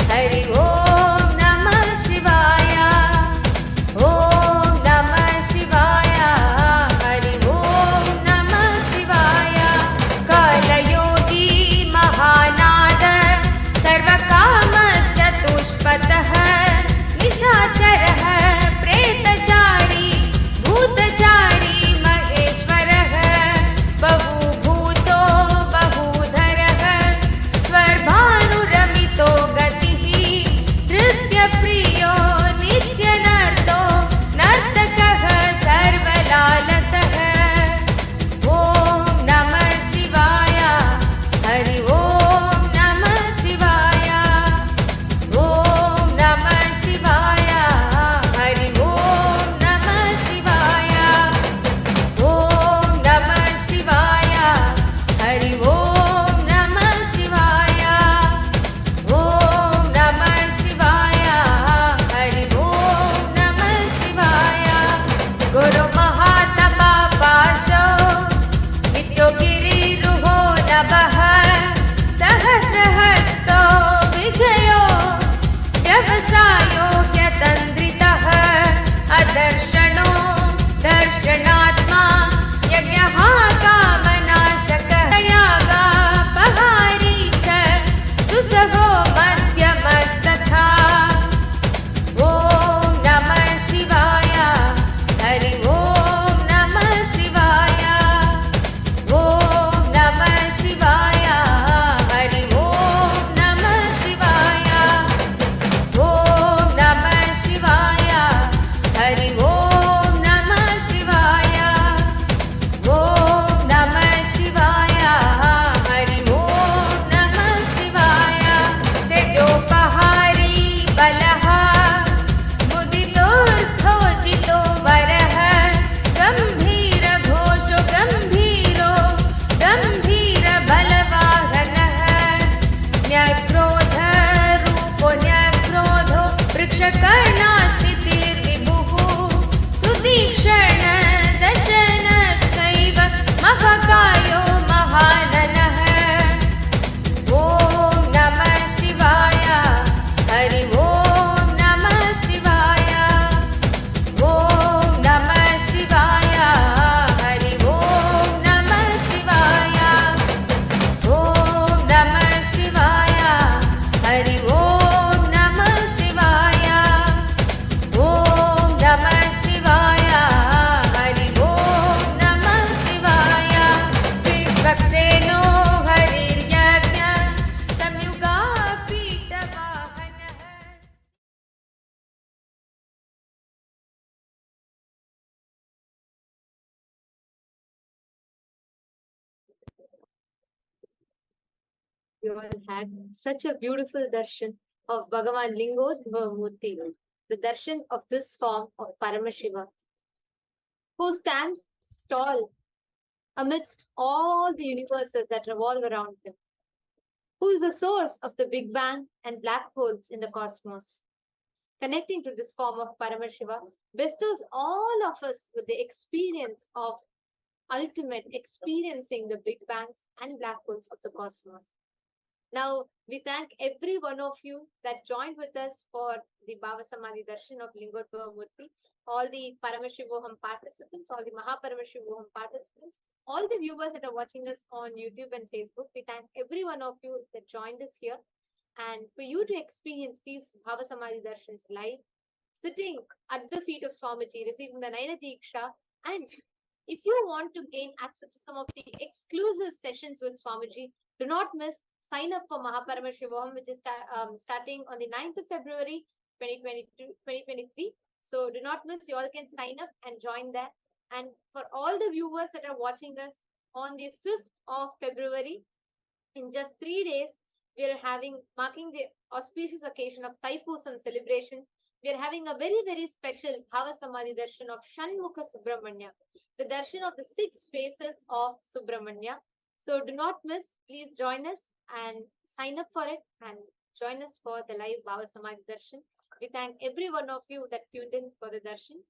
Hari Om Namah Shivaya. Om Namah Shivaya. Hari Om Namah Shivaya. Kala Yogi Mahanada Sarvakamaschatushtpatah Nishacharah Pretachari Bhutachari Maheshwarah Bahubhuto Bahudharah Svarbhanuramito Gatihi Nrityapriyo Nityanarto Nartakah Sarvalalasah Om Namah Shivaya. Hari Om Namah Shivaya. Om Namah Shivaya. Hari Om Namah Shivaya. Om Namah Shivaya. Hari Om Namah Shivaya. Om Namah Shivaya. Hari Om Namah Shivaya. Guru Mahatma Pasho Nityogiri Ruho Nabah Sahasrahasto Vijayo Vyavasayo Vyatandritah Adarshano Darshanatma Yagyaha Kamanashakah Yaga Pahari Cha Susaho Madhyamastatha Om Namah Shivaya. Hari Om Namah Shivaya. Om Namah Shivaya. Hari Om Namah Shivaya. Om Namah Shivaya. Hari Om Namah Shivaya. Om Namah Shivaya. Hari Om Namah Shivaya. Tejopahari Balaha Muditostho Varah Gambhira Ghosho Gambhiro Gambhira Balavahanah Nyakrodha Rupo Nyakrodho Vrikshakarna Sthitir Vibhu Sudikshana Dashanaschaiva Mahakayo Mahananah Om Namah Shivaya. Hari Om Namah Shivaya. Om Namah Shivaya. Hari Om Namah Shivaya. Om Namah Shivaya. Hari Om Namah Shivaya. Om Namah Shivaya. Hari Om Namah Shivaya. Vishvakseno Hariryajna Samyuga Pitavahanah You all had such a beautiful darshan of Bhagavan Lingodbhava Murthy, the darshan of this form of Paramashiva, who stands tall amidst all the universes that revolve around him, who is the source of the Big Bang and black holes in the cosmos. Connecting to this form of Paramashiva bestows all of us with the experience of ultimate experiencing the Big Bangs and black holes of the cosmos. Now, we thank every one of you that joined with us for the Bhava Samadhi Darshan of Lingodbhava Murthy, all the Paramashivoham participants, all the Mahaparamashivoham participants, all the viewers that are watching us on YouTube and Facebook. We thank every one of you that joined us here. And for you to experience these Bhava Samadhi Darshans live, sitting at the feet of Swamiji, receiving the Naina Diksha. And if you want to gain access to some of the exclusive sessions with Swamiji, do not miss. Sign up for Paramashivam, which is starting on the 9th of February 2023. So do not miss. You all can sign up and join there. And for all the viewers that are watching us on the 5th of February, in just 3 days, we are marking the auspicious occasion of Thaipusam celebration. We are having a very, very special Bhava Samadhi Darshan of Shanmukha Subramanya, the darshan of the 6 faces of Subramanya. So do not miss. Please join us and sign up for it and join us for the live Bhava Samadhi Darshan. We thank every one of you that tuned in for the darshan.